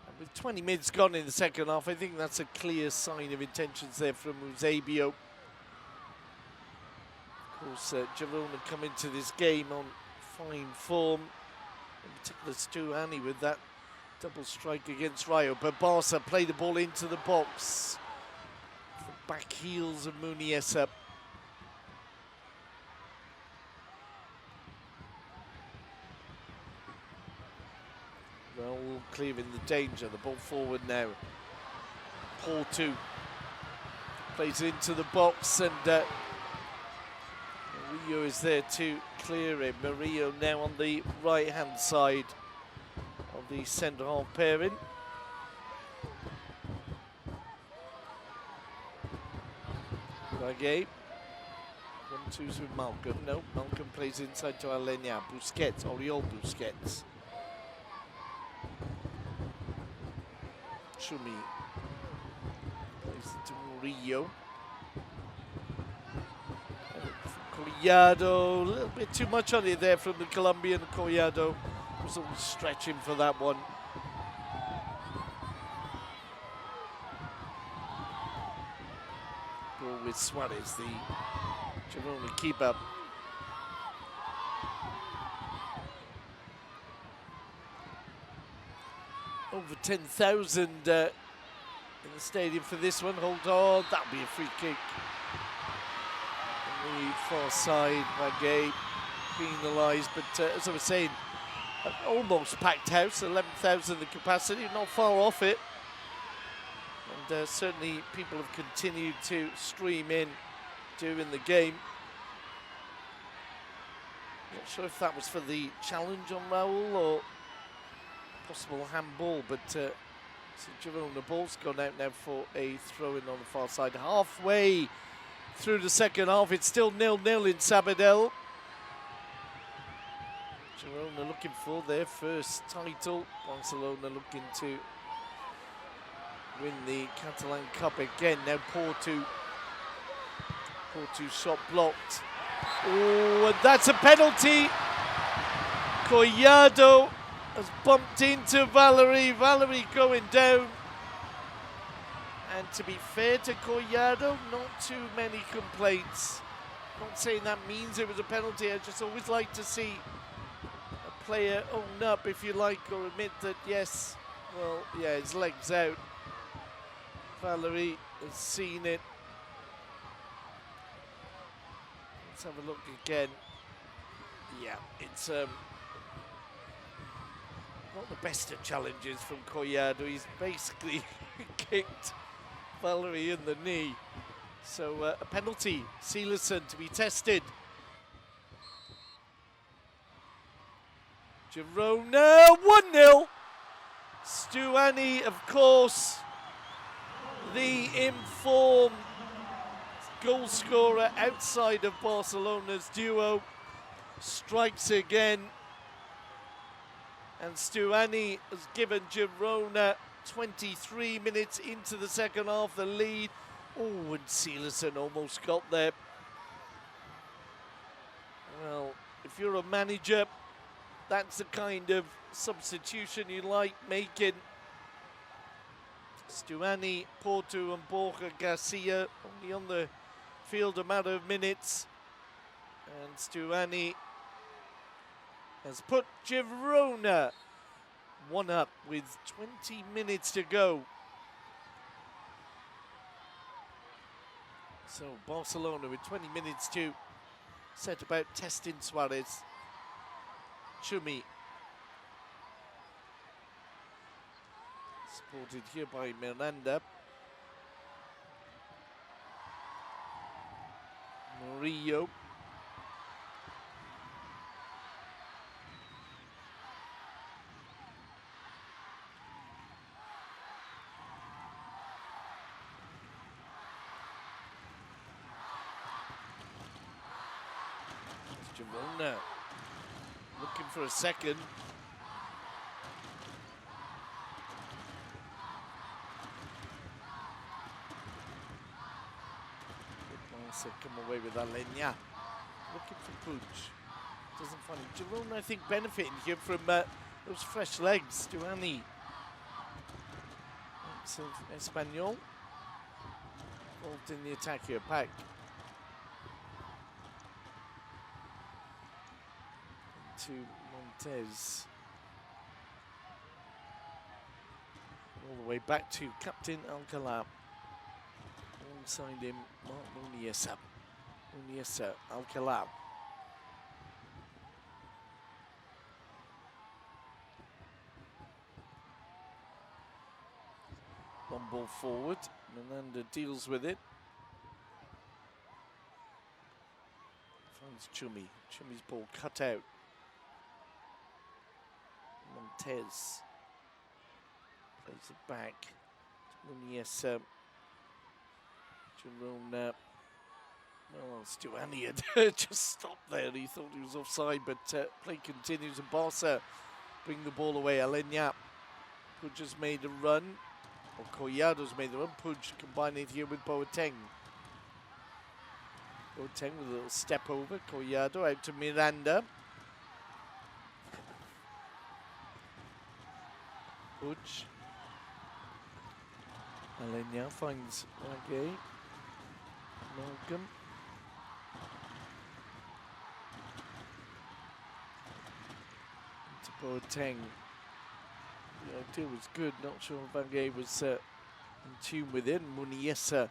And with 20 minutes gone in the second half, I think that's a clear sign of intentions there from Eusebio. Of course, Girona come into this game on fine form. In particular, Stuani with that double strike against Rayo, but Barça play the ball into the box. The back heels of Muniesa. Raul clearing the danger, the ball forward now. Porto plays into the box and Murillo is there to clear it. Murillo now on the right hand side of the centre-half pairing. Bagay. 1-2s with Malcolm. No, Malcolm plays inside to Alenya. Busquets, Oriol Busquets. Chumi plays it to Murillo. Collado, a little bit too much on it there from the Colombian. Collado was always stretching for that one. Ball with Suarez, the Girona keeper. Over 10,000 in the stadium for this one. Hold on, that'll be a free kick. On the far side, Magay penalised, but as I was saying, an almost packed house, 11,000 the capacity, not far off it. And certainly people have continued to stream in during the game. Not sure if that was for the challenge on Raul or possible handball, but so Girona ball's gone out now for a throw-in on the far side. Halfway through the second half, it's still 0-0 in Sabadell. Girona looking for their first title. Barcelona looking to win the Catalan Cup again. Now Porto shot blocked. Oh, and that's a penalty. Collado has bumped into Valerie. Valerie going down. And to be fair to Collado, not too many complaints. Not saying that means it was a penalty. I just always like to see a player own up, if you like, or admit that, yes, well, yeah, his leg's out. Valerie has seen it. Let's have a look again. Yeah, it's not the best of challenges from Collado. He's basically kicked Valerie in the knee. So a penalty, Silerson to be tested. Girona 1-0. Stuani, of course, the informed goal scorer outside of Barcelona's duo, strikes again. And Stuani has given Girona 23 minutes into the second half the lead. Oh, and Silerson almost got there. Well, if you're a manager, that's the kind of substitution you like making. Stuani, Porto and Borja Garcia only on the field a matter of minutes. And Stuani has put Girona 1-up with 20 minutes to go. So Barcelona with 20 minutes to set about testing Suarez. Chumi. Supported here by Miranda. Murillo. Girona looking for a second. Barça come away with Alenya. Looking for Puig. Doesn't find it. Girona, I think, benefiting here from those fresh legs. Stuani. That's Espanyol. Involved in the attack here. Pack. To Montez. All the way back to Captain Alcalá. Alongside him, Mark Muniesa. Muniesa, Alcalá. One ball forward. Miranda deals with it. Finds Chumi. Chumi's ball cut out. Montez plays it back to Muniesa. Girona. Well, Stuani had just stopped there. He thought he was offside, but play continues and Barça bring the ball away. Alenya. Puig has made a run. Or Collado's made the run. Puig combining here with Boateng. Boateng with a little step over. Collado out to Miranda. Puig. Alenya finds Magay. Malcolm. To Boateng. The idea was good. Not sure Magay was in tune with it. Muniesa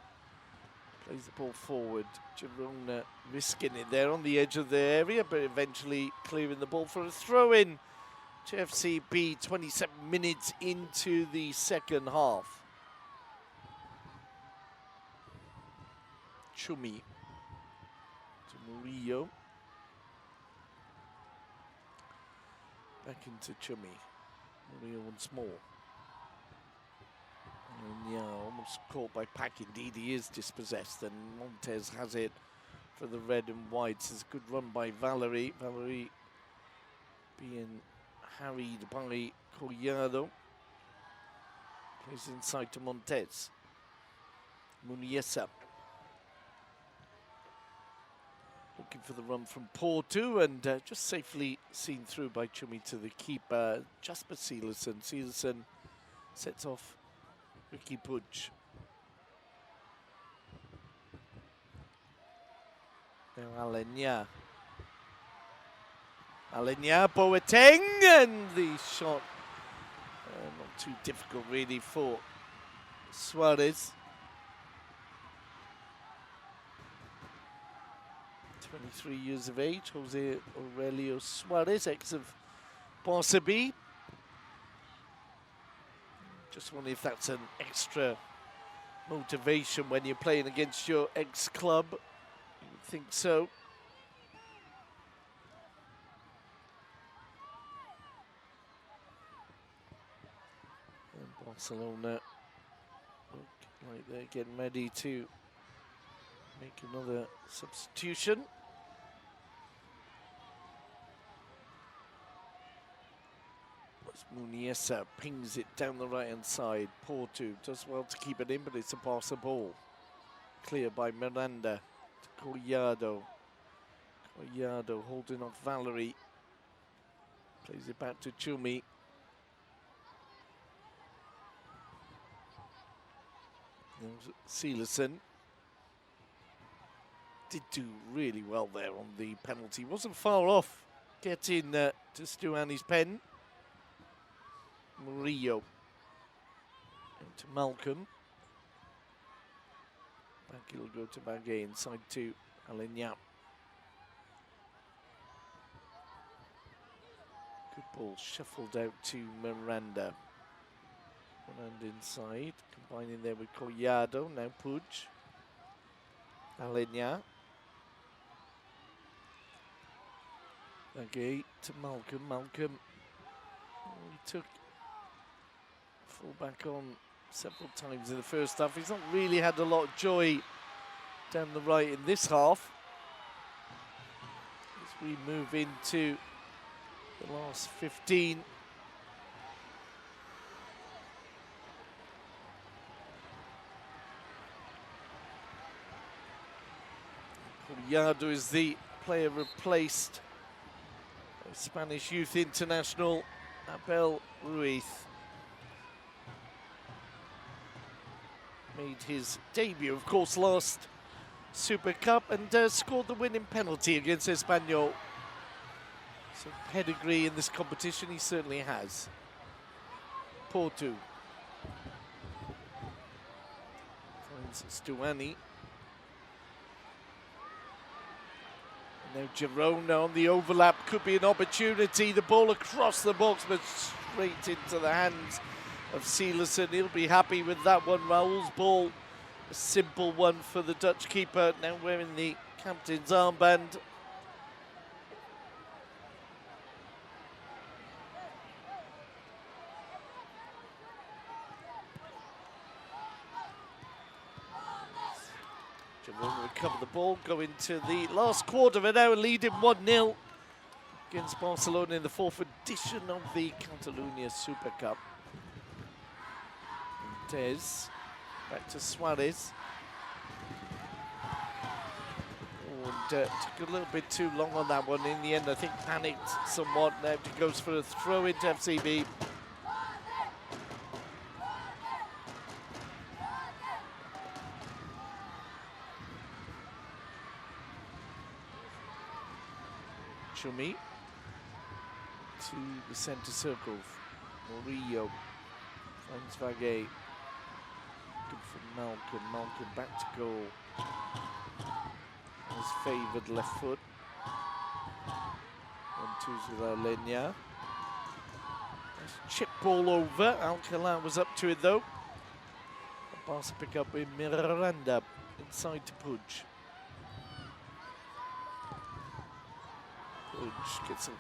plays the ball forward. Girona risking it there on the edge of the area, but eventually clearing the ball for a throw-in to FCB 27 minutes into the second half. Chumi to Murillo. Back into Chumi. Murillo once more. And yeah, almost caught by Pack. Indeed, he is dispossessed, and Montes has it for the red and whites. It's a good run by Valerie. Valerie being harried by Collado. Plays inside to Montes. Muniesa. Looking for the run from Porto, and just safely seen through by Chumi to the keeper, Jasper Silerson. Silerson sets off Ricky Puig. Now Alenya. Alenya, Boateng, and the shot not too difficult really for Suarez. 23 years of age, Jose Aurelio Suarez, ex of Barça B. Just wonder if that's an extra motivation when you're playing against your ex-club. You would think so. And Barcelona look like they're getting ready to make another substitution. Muniesa pings it down the right-hand side. Porto does well to keep it in, but it's a Barca ball. Clear by Miranda to Collado. Collado holding off Valerie. Plays it back to Chumi. Silerson did do really well there on the penalty. Wasn't far off getting to Stuani's pen. Murillo into Malcolm. Back it'll go to Bagay inside to Alenya. Good ball shuffled out to Miranda. Miranda inside, combining there with Collado. Now Puig. Alenya. Bagay to Malcolm. Malcolm. He took full back on several times in the first half. He's not really had a lot of joy down the right in this half. As we move into the last 15. Collado is the player replaced by Spanish youth international Abel Ruiz. Made his debut, of course, last Super Cup, and scored the winning penalty against Espanyol. So pedigree in this competition he certainly has. Porto. Finds Stuani. Now Girona on the overlap, could be an opportunity. The ball across the box, but straight into the hands of Silerson. He'll be happy with that one. Raul's ball, a simple one for the Dutch keeper, now wearing the captain's armband. Girona recover the ball, go into the last quarter of an hour, leading 1-0 against Barcelona in the 4th edition of the Catalunya Super Cup. Montes, back to Suarez. took a little bit too long on that one. In the end, I think panicked somewhat. Now he goes for a throw into FCB. Chumi to the centre circle. Murillo finds Vagay. Good for Malcolm. Malcolm back to goal. His favoured left foot. 1-2 with Alenia. Nice chip ball over. Alcalá was up to it though. Barça pick up with Miranda inside to Puig. Puig gets a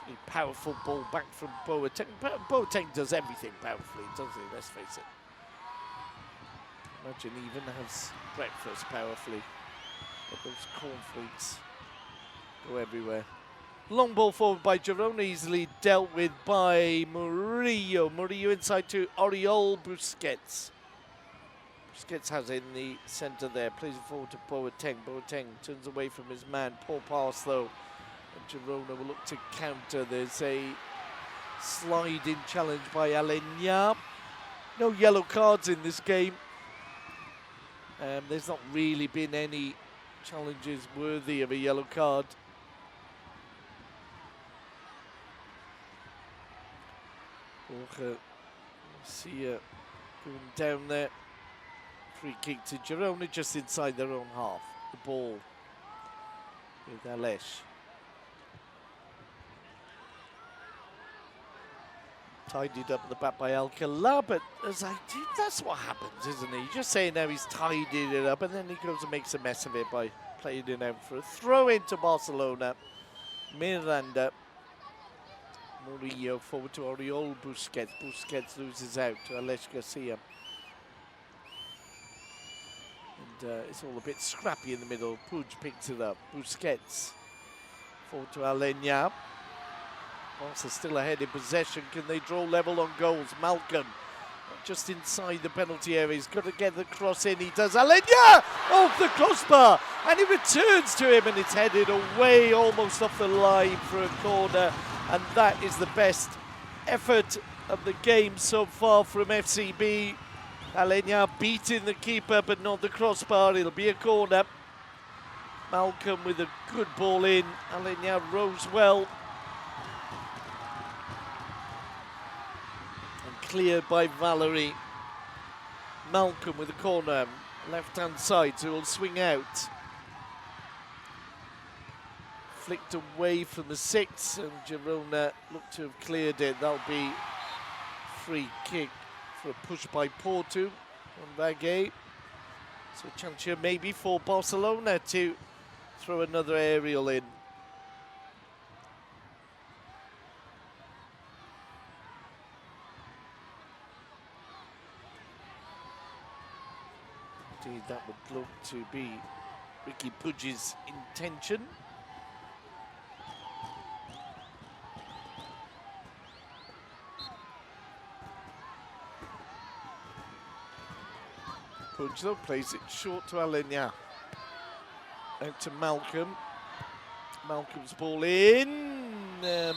pretty powerful ball back from Boateng. Boateng does everything powerfully, doesn't he? Let's face it. Imagine he even has breakfast powerfully. But those cornflakes go everywhere. Long ball forward by Girona, easily dealt with by Murillo. Murillo inside to Oriol Busquets. Busquets has it in the centre there, plays it forward to Boateng. Boateng turns away from his man, poor pass though. And Girona will look to counter. There's a sliding challenge by Alenia. No yellow cards in this game. There's not really been any challenges worthy of a yellow card. Borja, see going down there. Free kick to Girona just inside their own half. The ball with Alesh. Tidied up at the back by Alcalá, but as I did, that's what happens, isn't he? Just saying now he's tidied it up, and then he goes and makes a mess of it by playing it out for a throw into Barcelona. Miranda. Murillo forward to Oriol Busquets. Busquets loses out to Alex Garcia. And it's all a bit scrappy in the middle. Puig picks it up. Busquets forward to Alenia. Barca still ahead in possession. Can they draw level on goals? Malcolm just inside the penalty area. He's got to get the cross in. He does. Alenia off the crossbar, and he returns to him, and it's headed away almost off the line for a corner. And that is the best effort of the game so far from FCB. Alenia beating the keeper, but not the crossbar. It'll be a corner. Malcolm with a good ball in. Alenia rose well. Cleared by Valerie. Malcolm with a corner, left-hand side, so he'll swing out. Flicked away from the 6, and Girona look to have cleared it. That'll be free kick for a push by Porto on Vagay. So a chance here maybe for Barcelona to throw another aerial in. Indeed, that would look to be Ricky Puig's intention. Puig though plays it short to Alenia. Out to Malcolm. Malcolm's ball in.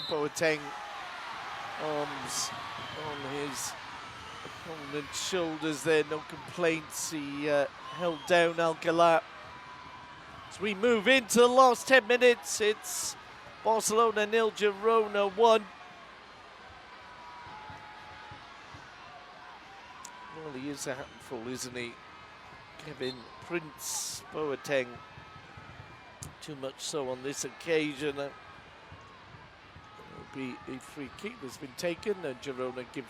Boateng arms on his opponent's shoulders there, no complaints. He held down Alcalá. As we move into the last 10 minutes, it's Barcelona 0, Girona 1. Well, he is a handful, isn't he? Kevin Prince Boateng. Too much so on this occasion. It will be a free kick that's been taken, and Girona give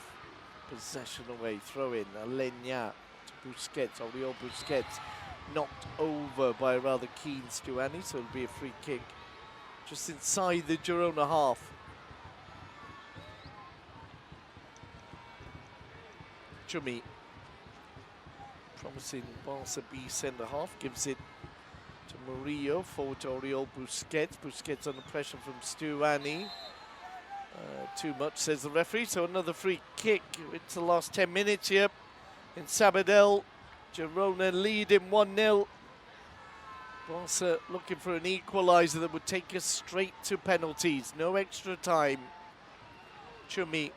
possession away. Throw in Alenia to Busquets. Oriol Busquets knocked over by a rather keen Stuani, so it'll be a free kick just inside the Girona half. Chumi, promising Barca B centre half, gives it to Murillo, forward to Oriol Busquets. Busquets under pressure from Stuani. Too much, says the referee, so another free kick into the last 10 minutes here in Sabadell. Girona lead in 1-0. Barça looking for an equaliser that would take us straight to penalties. No extra time. Chumi.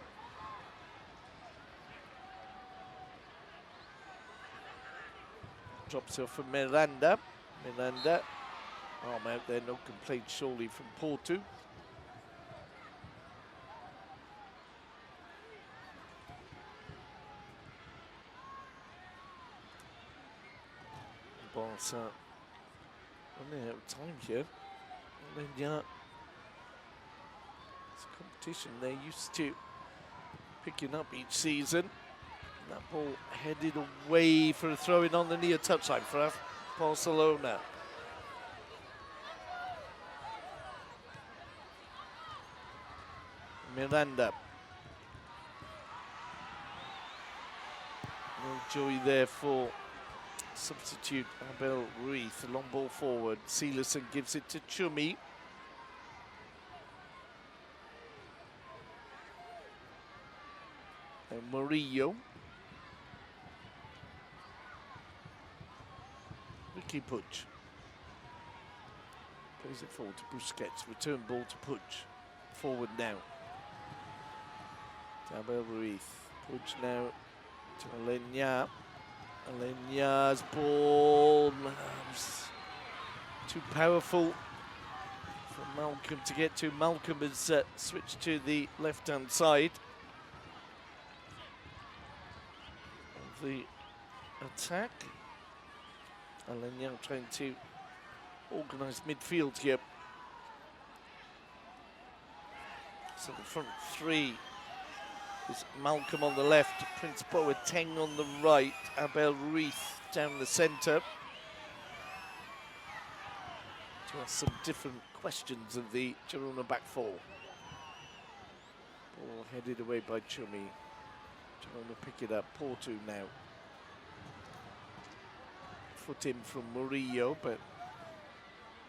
Drops off for Miranda. Miranda. Arm out there, no complaint surely from Porto. Barça running out of time here. And then, yeah, it's a competition they're used to picking up each season. And that ball headed away for a throw-in on the near touchline for Barcelona. Miranda. No joy there for substitute Abel Ruiz. A long ball forward. Seelerson gives it to Chumi. And Murillo. Ricky Puig. Plays it forward to Busquets. Return ball to Puig. Forward now. Abel Ruiz. Puig now to Alenya. Alenya's ball. Too powerful for Malcolm to get to. Malcolm has switched to the left-hand side of the attack. Alenya trying to organise midfield here. So the front three is Malcolm on the left, Prince Boateng on the right, Abel Ruiz down the centre. To ask some different questions of the Girona back four. Ball headed away by Chumi. Girona pick it up, Porto now. Foot in from Murillo, but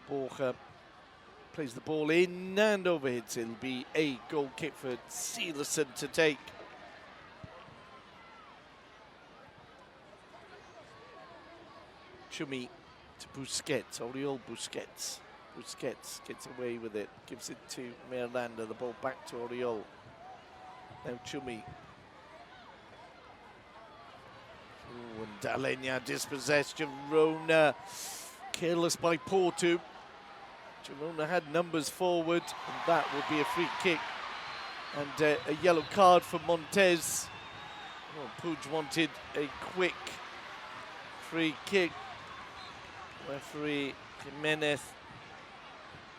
Borja plays the ball in and overhits. It'll be a goal kick for Seelerson to take. Chumi to Busquets, Oriol Busquets. Busquets gets away with it, gives it to Miranda, the ball back to Oriol. Now Chumi. Ooh, and Alenya dispossessed. Girona careless by Porto. Girona had numbers forward, and that would be a free kick. And a yellow card for Montez. Well, Puig wanted a quick free kick. Referee Jimenez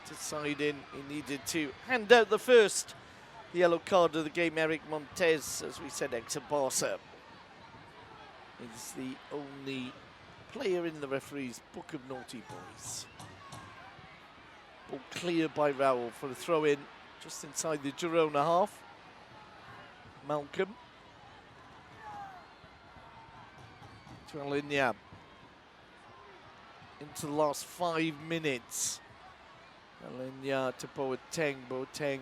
deciding he needed to hand out the first yellow card of the game. Eric Montez, as we said, ex-Barça, is the only player in the referee's book of naughty boys. Ball cleared by Raul for a throw-in just inside the Girona half. Malcolm to Alenya. Into the last 5 minutes. Alenya to Boateng. Boateng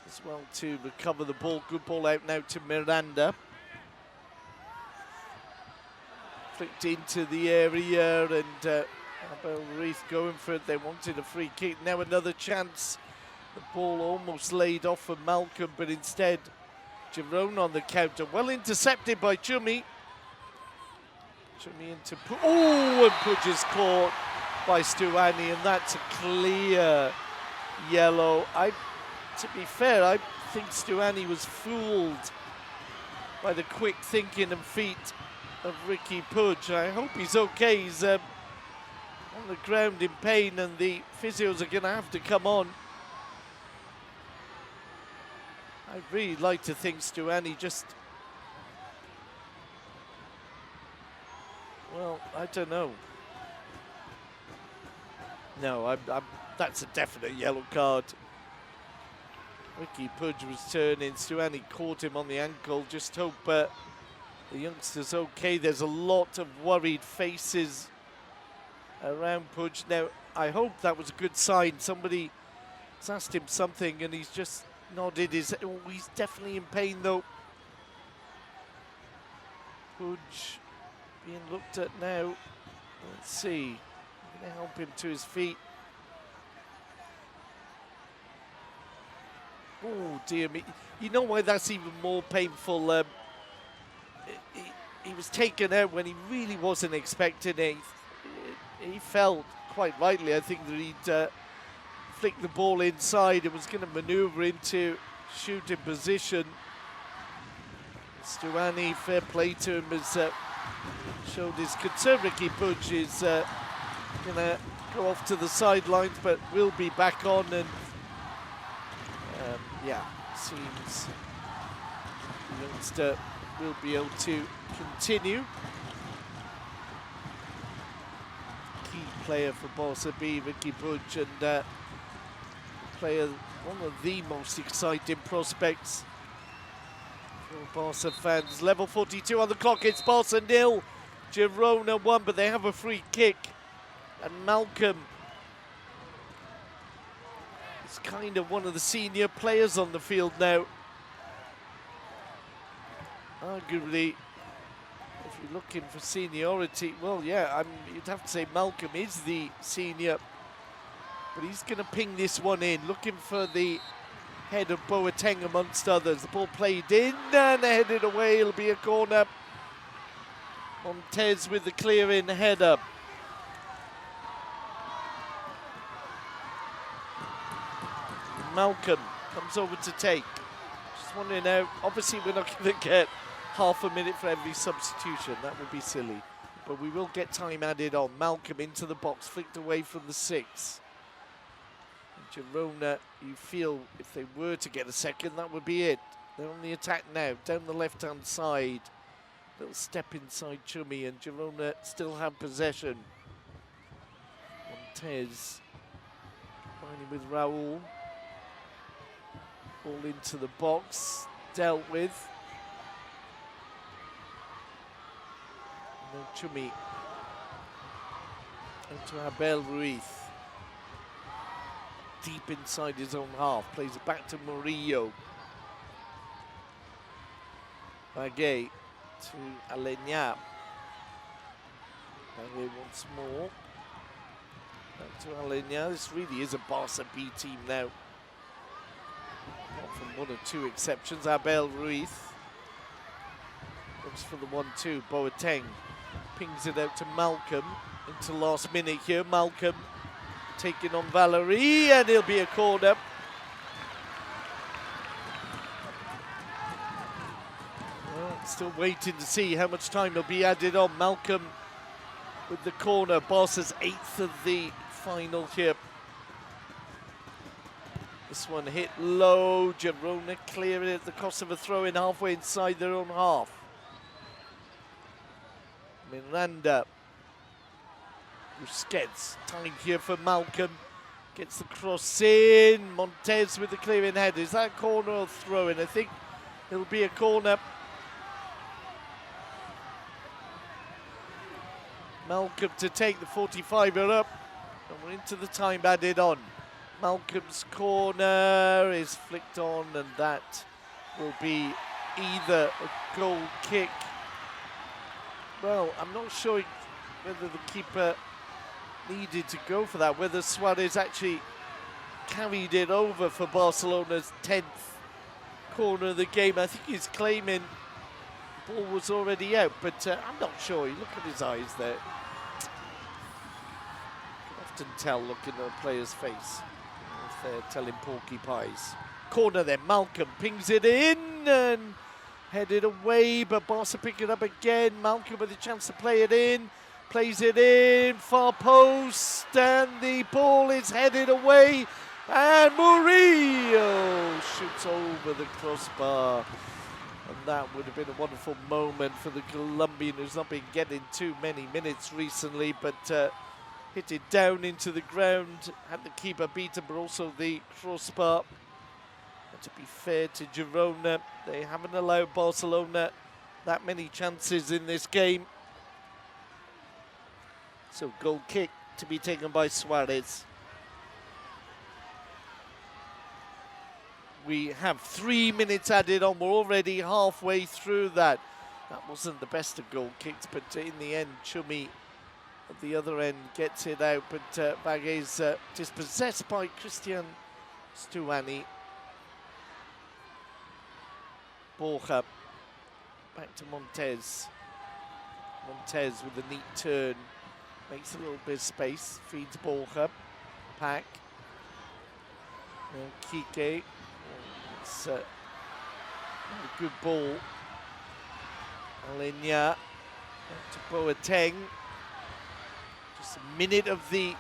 as well to recover the ball. Good ball out now to Miranda. Flicked into the area, and Abel Ruiz going for it. They wanted a free kick. Now another chance. The ball almost laid off for Malcolm, but instead Girona on the counter. Well intercepted by Chumi. Chumi into and Puig is caught by Stuani, and that's a clear yellow. To be fair, I think Stuani was fooled by the quick thinking and feet of Ricky Puig. I hope he's okay. He's on the ground in pain, and the physios are going to have to come on. I'd really like to think Stuani just... Well, I don't know. No, that's a definite yellow card. Ricky Puig was turning. Stuani caught him on the ankle. Just hope the youngster's okay. There's a lot of worried faces around Puig. Now, I hope that was a good sign. Somebody has asked him something and he's just nodded his head. Oh, he's definitely in pain though. Puig being looked at now. Let's see. Gonna help him to his feet. Oh dear me! You know why that's even more painful? He was taken out when he really wasn't expecting it. He felt, quite rightly, I think, that he'd flicked the ball inside and was going to manoeuvre into shooting position. Stuani, fair play to him, has showed his conservative push is going to go off to the sidelines, but will be back on, and yeah, seems the youngster will be able to continue. Key player for Barça B, Ricky Puig, and player, one of the most exciting prospects for Barça fans. Level 42 on the clock, it's Barça 0, Girona 1, but they have a free kick, and Malcolm is kind of one of the senior players on the field now. Arguably, if you're looking for seniority, well, yeah, you'd have to say Malcolm is the senior, but he's going to ping this one in, looking for the head of Boateng amongst others. The ball played in and headed away. It'll be a corner. Montez with the clear-in header. Malcolm comes over to take. Just wondering now, obviously we're not going to get half a minute for every substitution. That would be silly. But we will get time added on. Malcolm into the box, flicked away from the 6. And Girona, you feel if they were to get a second, that would be it. They're on the attack now, down the left-hand side. Little step inside Chummy, and Girona still have possession. Montez finding with Raul. Ball into the box, dealt with. And then Chummy into Abel Ruiz. Deep inside his own half, plays it back to Murillo. Baguet to Alenya. Baguet once more. Back to Alenya. This really is a Barça B team now. Apart from one or two exceptions. Abel Ruiz looks for the 1-2. Boateng pings it out to Malcolm into last minute here. Malcolm taking on Valerie, and it'll be a corner. Well, still waiting to see how much time will be added on. Malcolm with the corner. Barca's 8th of the final here. This one hit low. Girona clearing it at the cost of a throw-in halfway inside their own half. Miranda. Busquets, time here for Malcolm. Gets the cross in. Montez with the clearing head. Is that a corner or throw-in? I think it'll be a corner. Malcolm to take the 45er up. And we're into the time added on. Malcolm's corner is flicked on, and that will be either a goal kick. Well, I'm not sure whether the keeper needed to go for that, whether Suarez actually carried it over for Barcelona's 10th corner of the game. I think he's claiming the ball was already out, but I'm not sure. You look at his eyes there. You can often tell looking at a player's face if they're telling porcupines. Corner then, Malcolm pings it in and headed away, but Barca pick it up again. Malcolm with a chance to play it in. Plays it in, far post, and the ball is headed away, and Murillo shoots over the crossbar. And that would have been a wonderful moment for the Colombian, who's not been getting too many minutes recently, but hit it down into the ground, had the keeper beaten, but also the crossbar. And to be fair to Girona, they haven't allowed Barcelona that many chances in this game. So goal kick to be taken by Suarez. We have 3 minutes added on. We're already halfway through that. That wasn't the best of goal kicks, but in the end, Chummy at the other end gets it out, but Bagay is dispossessed by Christian Stuani. Borja back to Montez. Montez with a neat turn, makes a little bit of space, feeds Borja. Pack. Kike. It's a good ball. Alenya to Boateng. Just a minute of the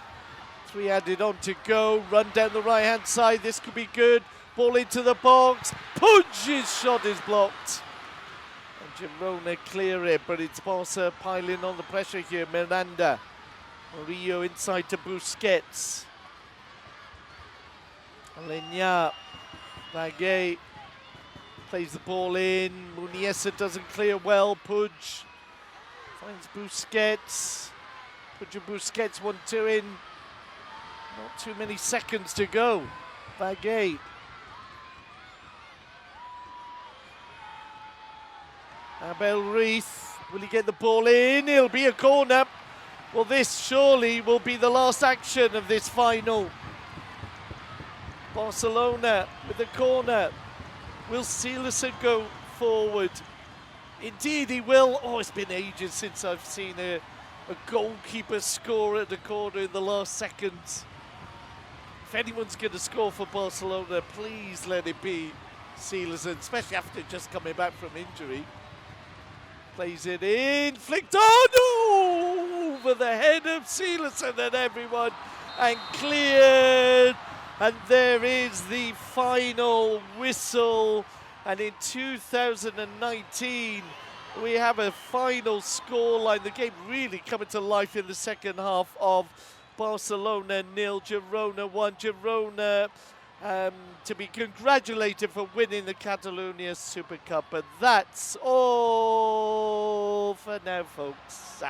3 added on to go. Run down the right-hand side. This could be good. Ball into the box. Pudge's shot is blocked. And Girona clear it, but it's Barça piling on the pressure here. Miranda. Murillo inside to Busquets. Alenya. Bagay plays the ball in. Muniesa doesn't clear well. Pudge finds Busquets. Pudge and Busquets 1-2 in. Not too many seconds to go. Bagay. Abel Ruiz, will he get the ball in? It'll be a corner. Well, this surely will be the last action of this final. Barcelona with the corner. Will Silas go forward? Indeed he will. Oh, it's been ages since I've seen a goalkeeper score at the corner in the last seconds. If anyone's going to score for Barcelona, please let it be Silas, especially after just coming back from injury. Plays it in, flicked on, over the head of Silas and everyone, and cleared. And there is the final whistle. And in 2019, we have a final scoreline. The game really coming to life in the second half of Barcelona 0, Girona 1. Girona to be congratulated for winning the Catalunya Super Cup. But that's all for now, folks.